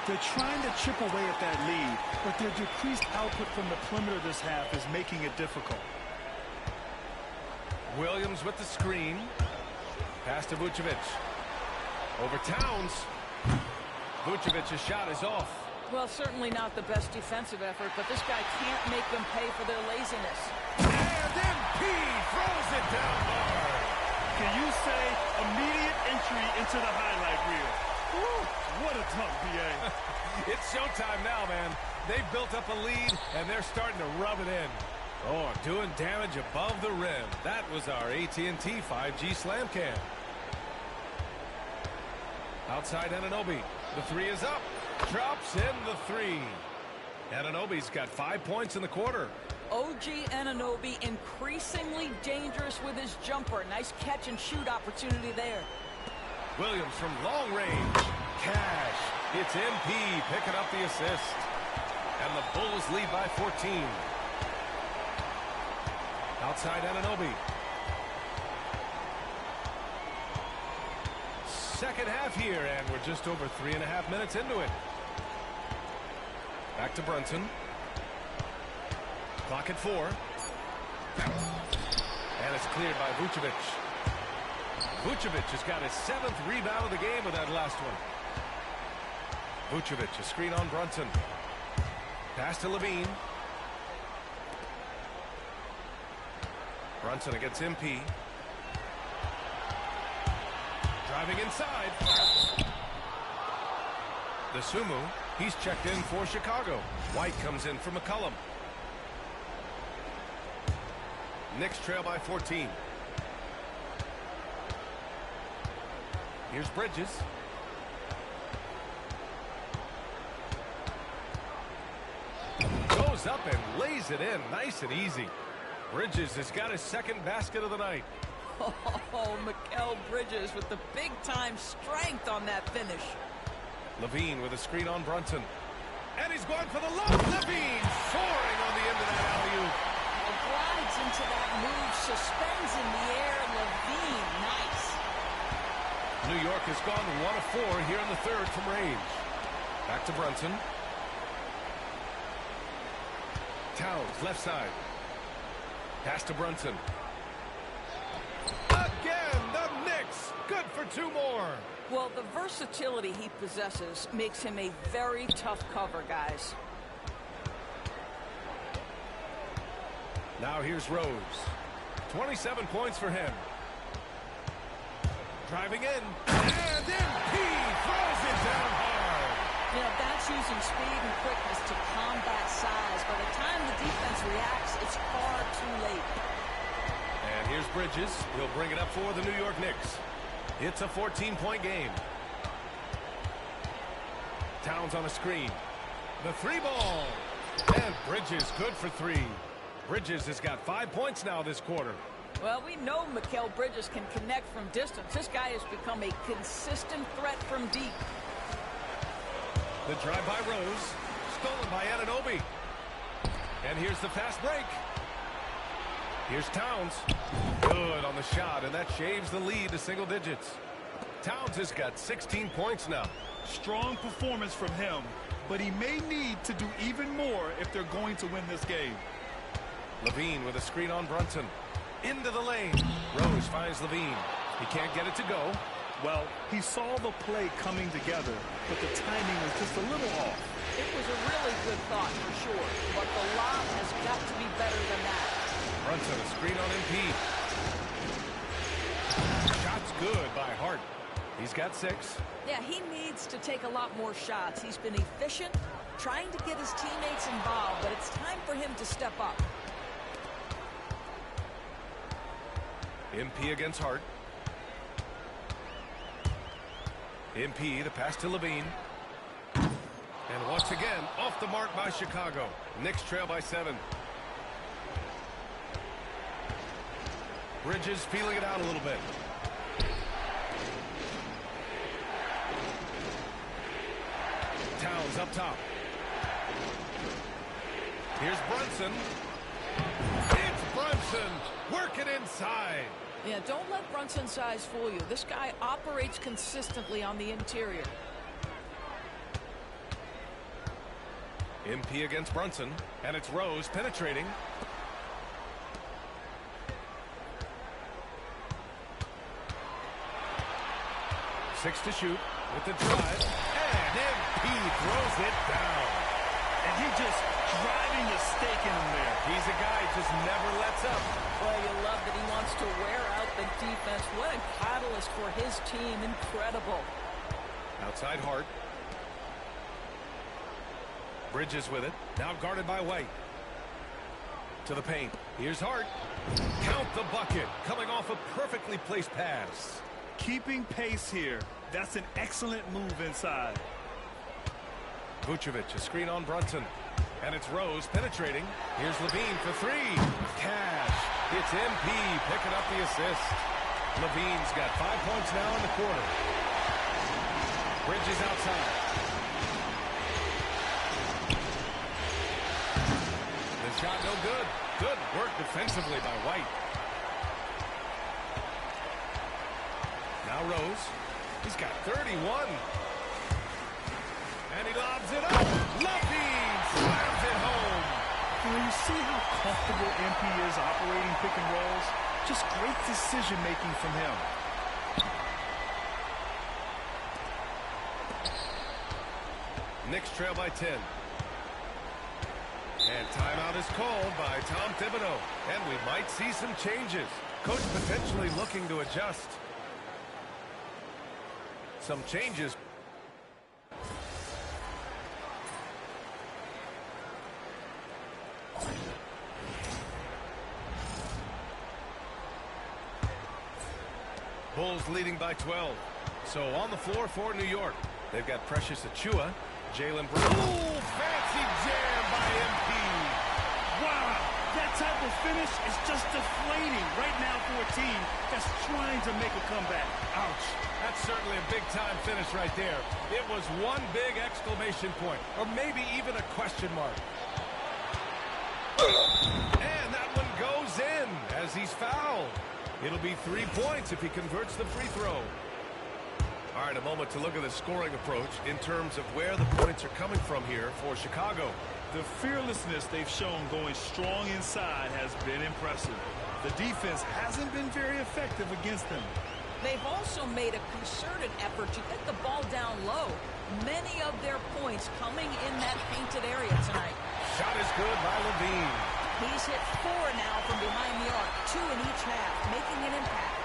They're trying to chip away at that lead, but their decreased output from the perimeter this half is making it difficult. Williams with the screen. Pass to Vucevic. Over Towns. Vucevic's shot is off. Well, certainly not the best defensive effort, but this guy can't make them pay for their laziness. And MP throws it down hard. Can you say immediate entry into the highlight reel? Woo, what a dunk, BA. It's showtime now, man. They've built up a lead, and they're starting to rub it in. Oh, doing damage above the rim. That was our AT&T 5G slam cam. Outside Anunoby. The three is up. Drops in the three. Anunoby's got 5 points in the quarter. OG Anunoby increasingly dangerous with his jumper. Nice catch and shoot opportunity there. Williams from long range. Cash. It's MP picking up the assist. And the Bulls lead by 14. Outside Anunoby. Second half here, and we're just over 3.5 minutes into it. Back to Brunson. Clock at 4. And it's cleared by Vucevic. Vucevic has got his 7th rebound of the game with that last one. Vucevic, a screen on Brunson. Pass to Levine. Brunson against MP. Driving inside. The Sumu, he's checked in for Chicago. White comes in for McCollum. Knicks trail by 14. Here's Bridges. Goes up and lays it in nice and easy. Bridges has got his second basket of the night. Oh, Mikal Bridges with the big-time strength on that finish. Levine with a screen on Brunson. And he's going for the lob. Levine soaring on the end of that alley-oop. Glides into that move, suspends in the air. Levine, nice. New York has gone 1 of 4 here in the third from range. Back to Brunson. Towns, left side. Pass to Brunson. Again, the Knicks. Good for 2 more. Well, the versatility he possesses makes him a very tough cover, guys. Now here's Rose. 27 points for him. Driving in. And MP throws it down hard. You know, that's using speed and quickness to combat size. By the time the defense reacts, it's far too late. And here's Bridges. He'll bring it up for the New York Knicks. It's a 14-point game. Towns on a screen. The 3 ball. And Bridges good for 3. Bridges has got 5 points now this quarter. Well, we know Mikal Bridges can connect from distance. This guy has become a consistent threat from deep. The drive by Rose. Stolen by Anunoby. And here's the fast break. Here's Towns. Good on the shot, and that shaves the lead to single digits. Towns has got 16 points now. Strong performance from him, but he may need to do even more if they're going to win this game. Levine with a screen on Brunson. Into the lane. Rose finds Levine. He can't get it to go. Well, he saw the play coming together, but the timing was just a little off. It was a really good thought for sure, but the lob has got to be better than that. Brunson, a screen on MP. Shot's good by Hart. He's got 6. Yeah, he needs to take a lot more shots. He's been efficient, trying to get his teammates involved, but it's time for him to step up. MP against Hart. MP, the pass to Levine. And once again, off the mark by Chicago. Knicks trail by 7. Bridges feeling it out a little bit. Towns up top. Here's Brunson. It's Brunson working inside. Yeah, don't let Brunson's size fool you. This guy operates consistently on the interior. MP against Brunson, and it's Rose penetrating. Six to shoot with the drive, and MP throws it down. And he just driving the stake in him there. He's a guy who just never lets up. Well, you love that he wants to wear out the defense. What a catalyst for his team. Incredible. Outside Hart. Bridges with it. Now guarded by White. To the paint. Here's Hart. Count the bucket. Coming off a perfectly placed pass. Keeping pace here. That's an excellent move inside. Vucevic, a screen on Brunson. And it's Rose penetrating. Here's Levine for three. Cash. It's MP picking up the assist. Levine's got 5 points now in the quarter. Bridges outside. The shot no good. Good work defensively by White. Now Rose. He's got 31. And he lobs it up. Levine slams it home. You see how comfortable MP is operating pick and rolls? Just great decision-making from him. Knicks trail by 10. And timeout is called by Tom Thibodeau. And we might see some changes. Coach potentially looking to adjust. Some changes. Bulls leading by 12. So on the floor for New York. They've got Precious Achiuwa, Jalen Brown. Ooh, fancy jam by MP. Wow, that type of finish is just deflating right now for a team that's trying to make a comeback. Ouch. That's certainly a big-time finish right there. It was one big exclamation point, or maybe even a question mark. And that one goes in as he's fouled. It'll be 3 points if he converts the free throw. All right, a moment to look at the scoring approach in terms of where the points are coming from here for Chicago. The fearlessness they've shown going strong inside has been impressive. The defense hasn't been very effective against them. They've also made a concerted effort to get the ball down low. Many of their points coming in that painted area tonight. Shot is good by Levine. He's hit 4 now from behind the arc, 2 in each half, making an impact.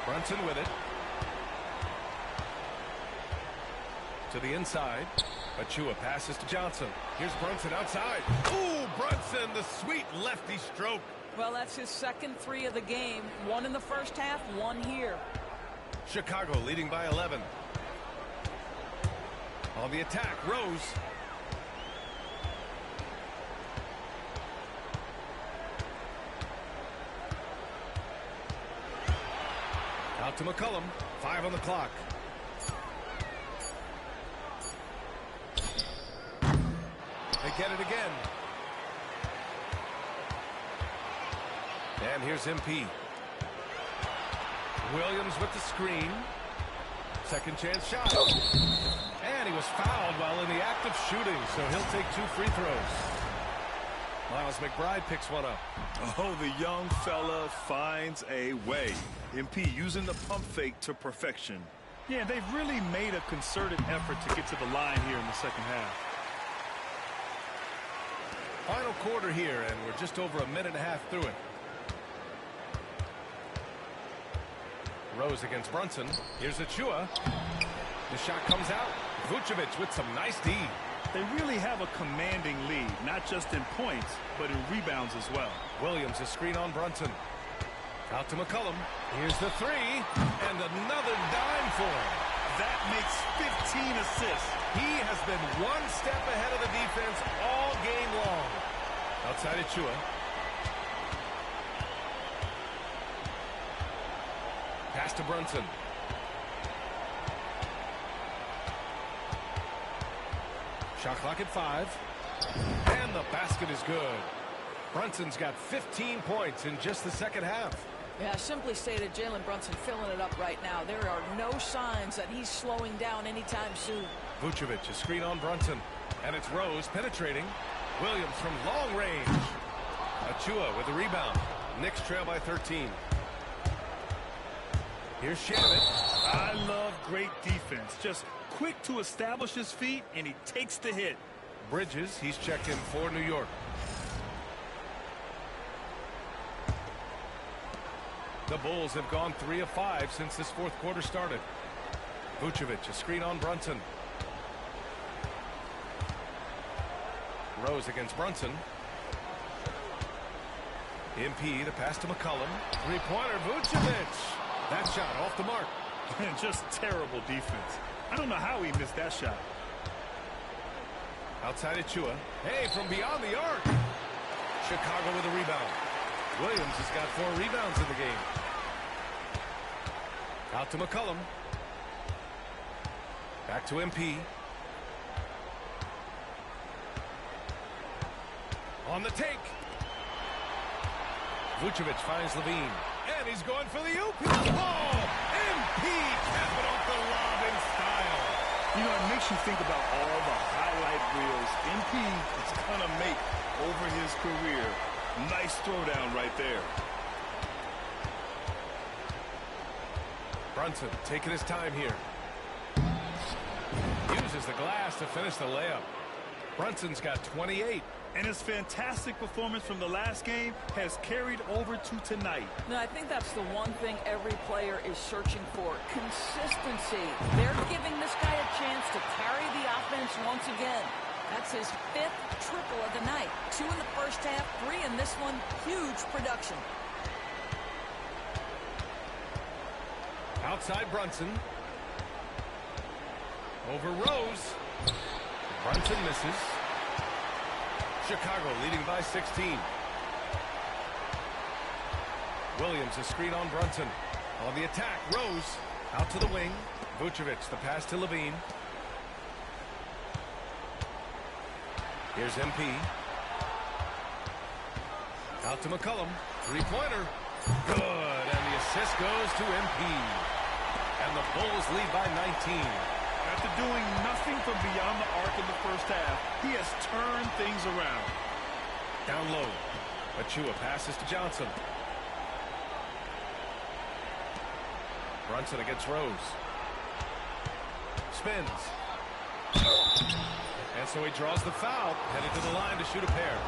Brunson with it. To the inside. Achiuwa passes to Johnson. Here's Brunson outside. Ooh, Brunson, the sweet lefty stroke. Well, that's his second 3 of the game. 1 in the first half, 1 here. Chicago leading by 11. On the attack, Rose. Out to McCollum. 5 on the clock. They get it again. And here's MP. Williams with the screen. Second chance shot. And he was fouled while in the act of shooting, so he'll take 2 free throws. Miles McBride picks one up. Oh, the young fella finds a way. MP using the pump fake to perfection. Yeah, they've really made a concerted effort to get to the line here in the second half. Final quarter here, and we're just over a minute and a half through it. Rose against Brunson. Here's Achiuwa. The shot comes out. Vucevic with some nice D. They really have a commanding lead, not just in points, but in rebounds as well. Williams, a screen on Brunson. Out to McCollum. Here's the 3, and another dime for him. That makes 15 assists. He has been 1 step ahead of the defense all game long. Outside Achiuwa. Pass to Brunson. Shot clock at 5. And the basket is good. Brunson's got 15 points in just the second half. Yeah, simply stated, Jalen Brunson filling it up right now. There are no signs that he's slowing down anytime soon. Vucevic, a screen on Brunson. And it's Rose penetrating. Williams from long range. Achua with the rebound. Knicks trail by 13. Here's Shannon. I love great defense. Just quick to establish his feet, and he takes the hit. Bridges, he's checked in for New York. The Bulls have gone 3 of 5 since this fourth quarter started. Vucevic, a screen on Brunson. Rose against Brunson. MP, the pass to McCollum. Three-pointer, Vucevic. That shot off the mark. Just terrible defense. I don't know how he missed that shot. Outside Achua. Hey, from beyond the arc. Chicago with a rebound. Williams has got 4 rebounds in the game. Out to McCollum. Back to MP. On the take. Vucevic finds Levine. And he's going for the oop. Oh! MP cap it off the lob in style. You know, it makes you think about all the highlight reels MP is going to make over his career. Nice throwdown right there. Brunson taking his time here. Uses the glass to finish the layup. Brunson's got 28. And his fantastic performance from the last game has carried over to tonight. No, I think that's the one thing every player is searching for. Consistency. They're giving this guy a chance to carry the offense once again. That's his 5th triple of the night. 2 in the first half, 3 in this one. Huge production. Outside Brunson. Over Rose. Brunson misses. Chicago leading by 16. Williams, a screen on Brunson. On the attack, Rose out to the wing. Vucevic, the pass to Levine. Here's MP. Out to McCollum. Three-pointer. Good. And the assist goes to MP. And the Bulls lead by 19. After doing nothing from beyond the arc in the first half, he has turned things around. Down low. Achua passes to Johnson. Brunson against Rose. Spins. And so he draws the foul, headed to the line to shoot a pair.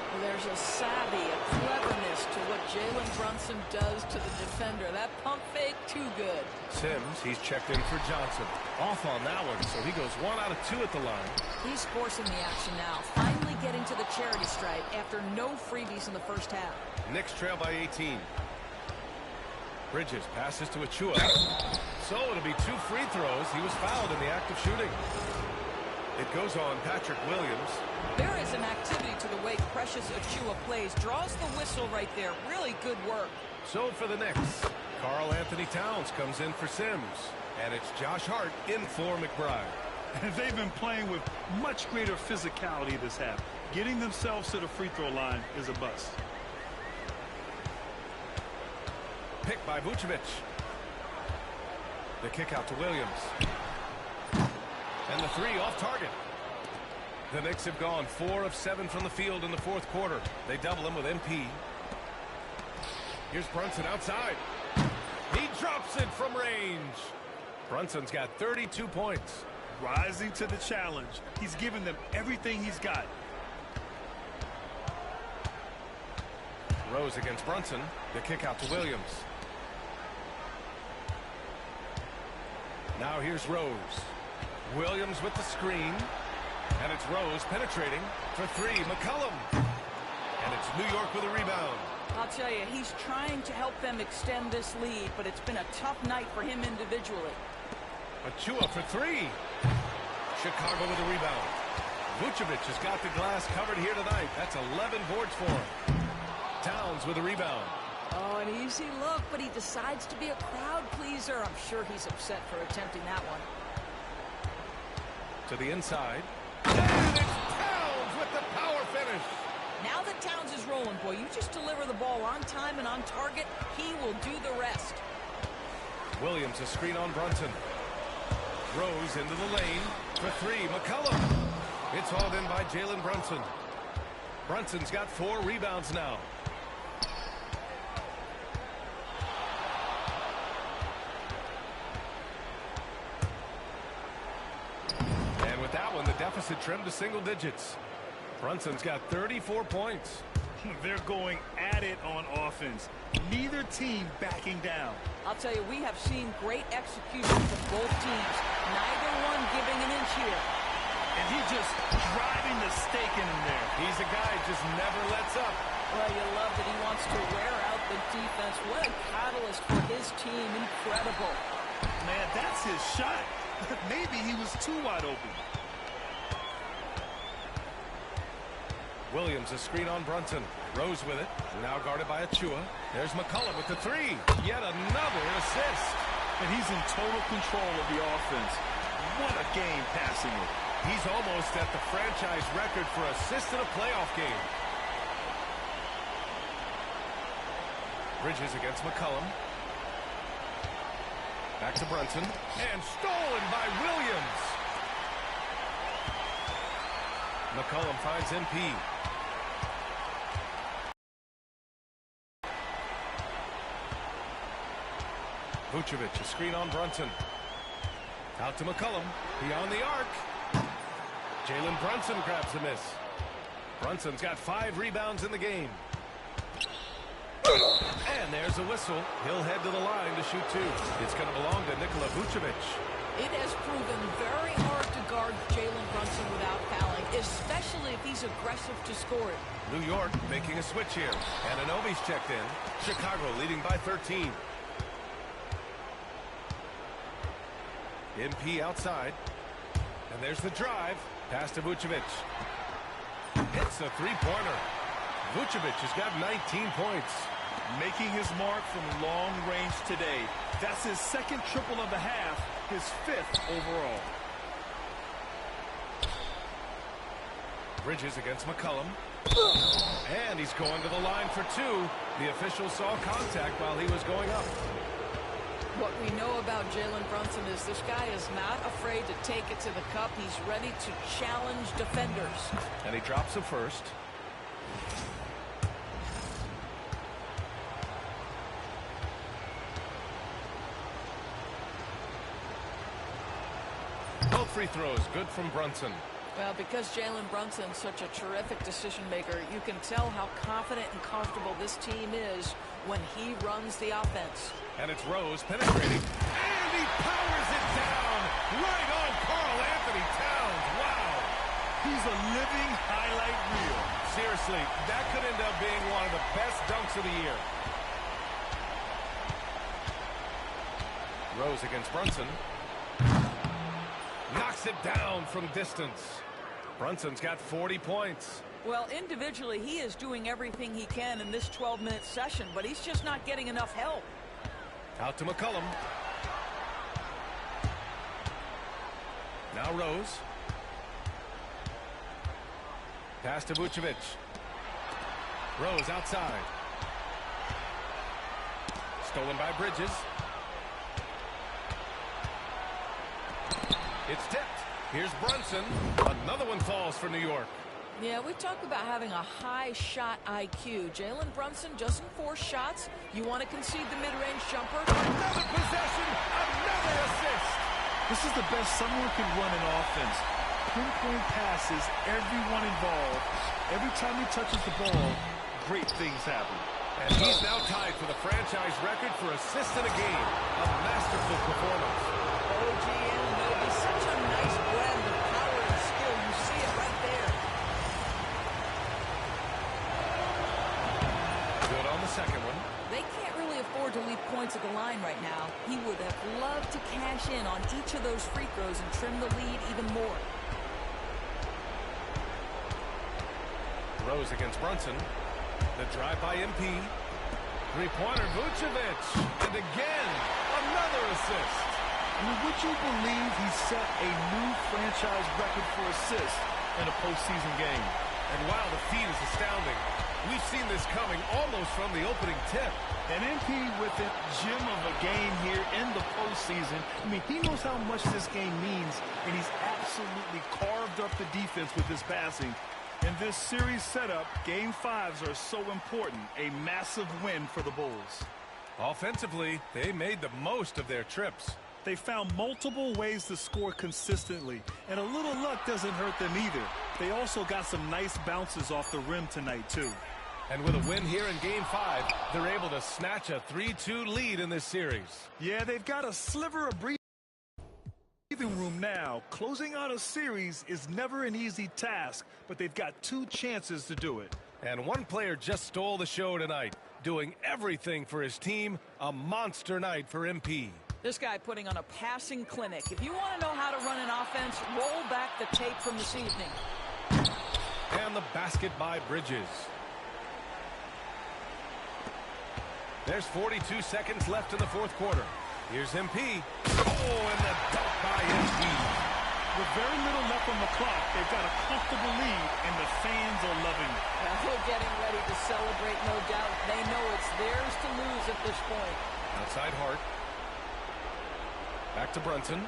Well, there's a savvy, a cleverness to what Jalen Brunson does to the defender. That pump fake, too good. Sims, he's checked in for Johnson. Off on that one, so he goes 1 out of 2 at the line. He's forcing the action now, finally getting to the charity stripe after no freebies in the first half. Knicks trail by 18. Bridges passes to Achua. So it'll be 2 free throws. He was fouled in the act of shooting. It goes on Patrick Williams. There is an activity to the way Precious Achua plays. Draws the whistle right there. Really good work. So for the Knicks, Karl Anthony Towns comes in for Sims. And it's Josh Hart in for McBride. And they've been playing with much greater physicality this half. Getting themselves to the free throw line is a bust. Picked by Vucevic. The kick out to Williams. And the 3 off target. The Knicks have gone 4 of 7 from the field in the fourth quarter. They double him with MP. Here's Brunson outside. He drops it from range. Brunson's got 32 points. Rising to the challenge. He's given them everything he's got. Rose against Brunson. The kick out to Williams. Now here's Rose. Williams with the screen. And it's Rose penetrating for 3. McCollum. And it's New York with a rebound. I'll tell you, he's trying to help them extend this lead, but it's been a tough night for him individually. Achua for 3. Chicago with a rebound. Vucevic has got the glass covered here tonight. That's 11 boards for him. Towns with a rebound. Oh, an easy look, but he decides to be a crowd pleaser. I'm sure he's upset for attempting that one. To the inside. And it's Towns with the power finish. Now that Towns is rolling, boy, you just deliver the ball on time and on target. He will do the rest. Williams, a screen on Brunson. Rose into the lane for three. McCollum. It's hauled in by Jalen Brunson. Brunson's got 4 rebounds now. And with that one, the deficit trimmed to single digits. Brunson's got 34 points. They're going at it on offense. Neither team backing down. I'll tell you, we have seen great execution from both teams. Neither one giving an inch here. And he just driving the stake in him there. He's a guy who just never lets up. Well, you love that he wants to wear out the defense. What a catalyst for his team. Incredible. Man, that's his shot. Maybe he was too wide open. Williams, a screen on Brunson. Rose with it. Now guarded by Achua. There's McCollum with the 3. Yet another assist. And he's in total control of the offense. What a game passing it. He's almost at the franchise record for assists in a playoff game. Bridges against McCollum. Back to Brunson. And stolen by Williams. McCollum finds MP. Vucevic, a screen on Brunson. Out to McCollum. Beyond the arc. Jalen Brunson grabs the miss. Brunson's got 5 rebounds in the game. And there's a whistle. He'll head to the line to shoot 2. It's going to belong to Nikola Vucevic. It has proven very hard to guard Jalen Brunson without fouling, especially if he's aggressive to score it. New York making a switch here. Anunoby's checked in. Chicago leading by 13. MP outside. And there's the drive. Pass to Vucevic. Hits a 3-pointer. Vucevic has got 19 points. Making his mark from long range today. That's his 2nd triple of the half, his 5th overall. Bridges against McCollum. And he's going to the line for 2. The official saw contact while he was going up. What we know about Jalen Brunson is this guy is not afraid to take it to the cup. He's ready to challenge defenders. And he drops a first. Both free throws good from Brunson. Well, because Jalen Brunson's such a terrific decision maker, you can tell how confident and comfortable this team is when he runs the offense. And it's Rose penetrating. And he powers it down right on Karl Anthony Towns. Wow. He's a living highlight reel. Seriously, that could end up being one of the best dunks of the year. Rose against Brunson. Knocks it down from distance. Brunson's got 40 points. Well, individually, he is doing everything he can in this 12-minute session, but he's just not getting enough help. Out to McCollum. Now Rose. Pass to Vucevic. Rose outside. Stolen by Bridges. It's tipped. Here's Brunson. Another one falls for New York. Yeah, we talk about having a high shot IQ. Jalen Brunson doesn't force shots. You want to concede the mid-range jumper. Another possession. Another assist. This is the best someone can run in offense. Pinpoint passes, everyone involved. Every time he touches the ball, great things happen. And he's now tied for the franchise record for assists in a game. A masterful performance. OG Anunoby, such a nice blend of power and skill. You see it right there. Good on the second one. They can't really afford to leave points at the line right now. He would have loved to cash in on each of those free throws and trim the lead even more. Rose against Brunson. The drive by MP. Three-pointer Vucevic. And again, another assist. I mean, would you believe he set a new franchise record for assists in a postseason game? And wow, the feed is astounding. We've seen this coming almost from the opening tip. And MP with a gem of a game here in the postseason. I mean, he knows how much this game means, and he's absolutely carved up the defense with his passing. In this series setup, Game 5s are so important. A massive win for the Bulls. Offensively, they made the most of their trips. They found multiple ways to score consistently, and a little luck doesn't hurt them either. They also got some nice bounces off the rim tonight, too. And with a win here in Game 5, they're able to snatch a 3-2 lead in this series. Yeah, they've got a sliver of breathing room now. Closing out a series is never an easy task, but they've got 2 chances to do it. And one player just stole the show tonight, doing everything for his team. A monster night for MP. This guy putting on a passing clinic. If you want to know how to run an offense, roll back the tape from this evening. And the basket by Bridges. There's 42 seconds left in the fourth quarter. Here's MP. Oh, and the dunk by MP. With very little left on the clock, they've got a comfortable lead, and the fans are loving it. They're getting ready to celebrate, no doubt. They know it's theirs to lose at this point. Outside Hart. Back to Brunson.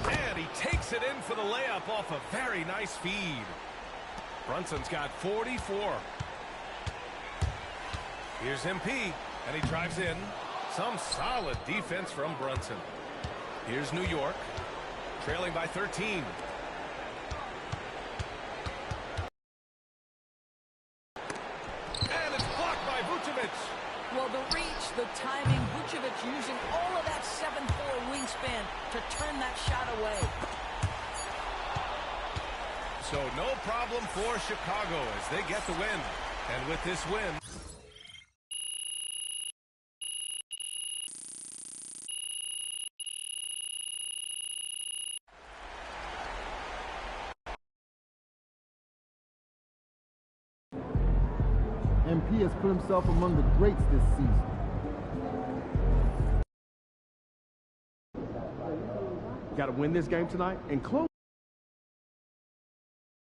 And he takes it in for the layup off a very nice feed. Brunson's got 44. Here's MP, and he drives in. Some solid defense from Brunson. Here's New York, trailing by 13. And it's blocked by Vucevic. Well, the reach, the timing, Vucevic using all of that 7'4" wingspan to turn that shot away. So no problem for Chicago as they get the win. And with this win, MP has put himself among the greats this season. Got to win this game tonight and close.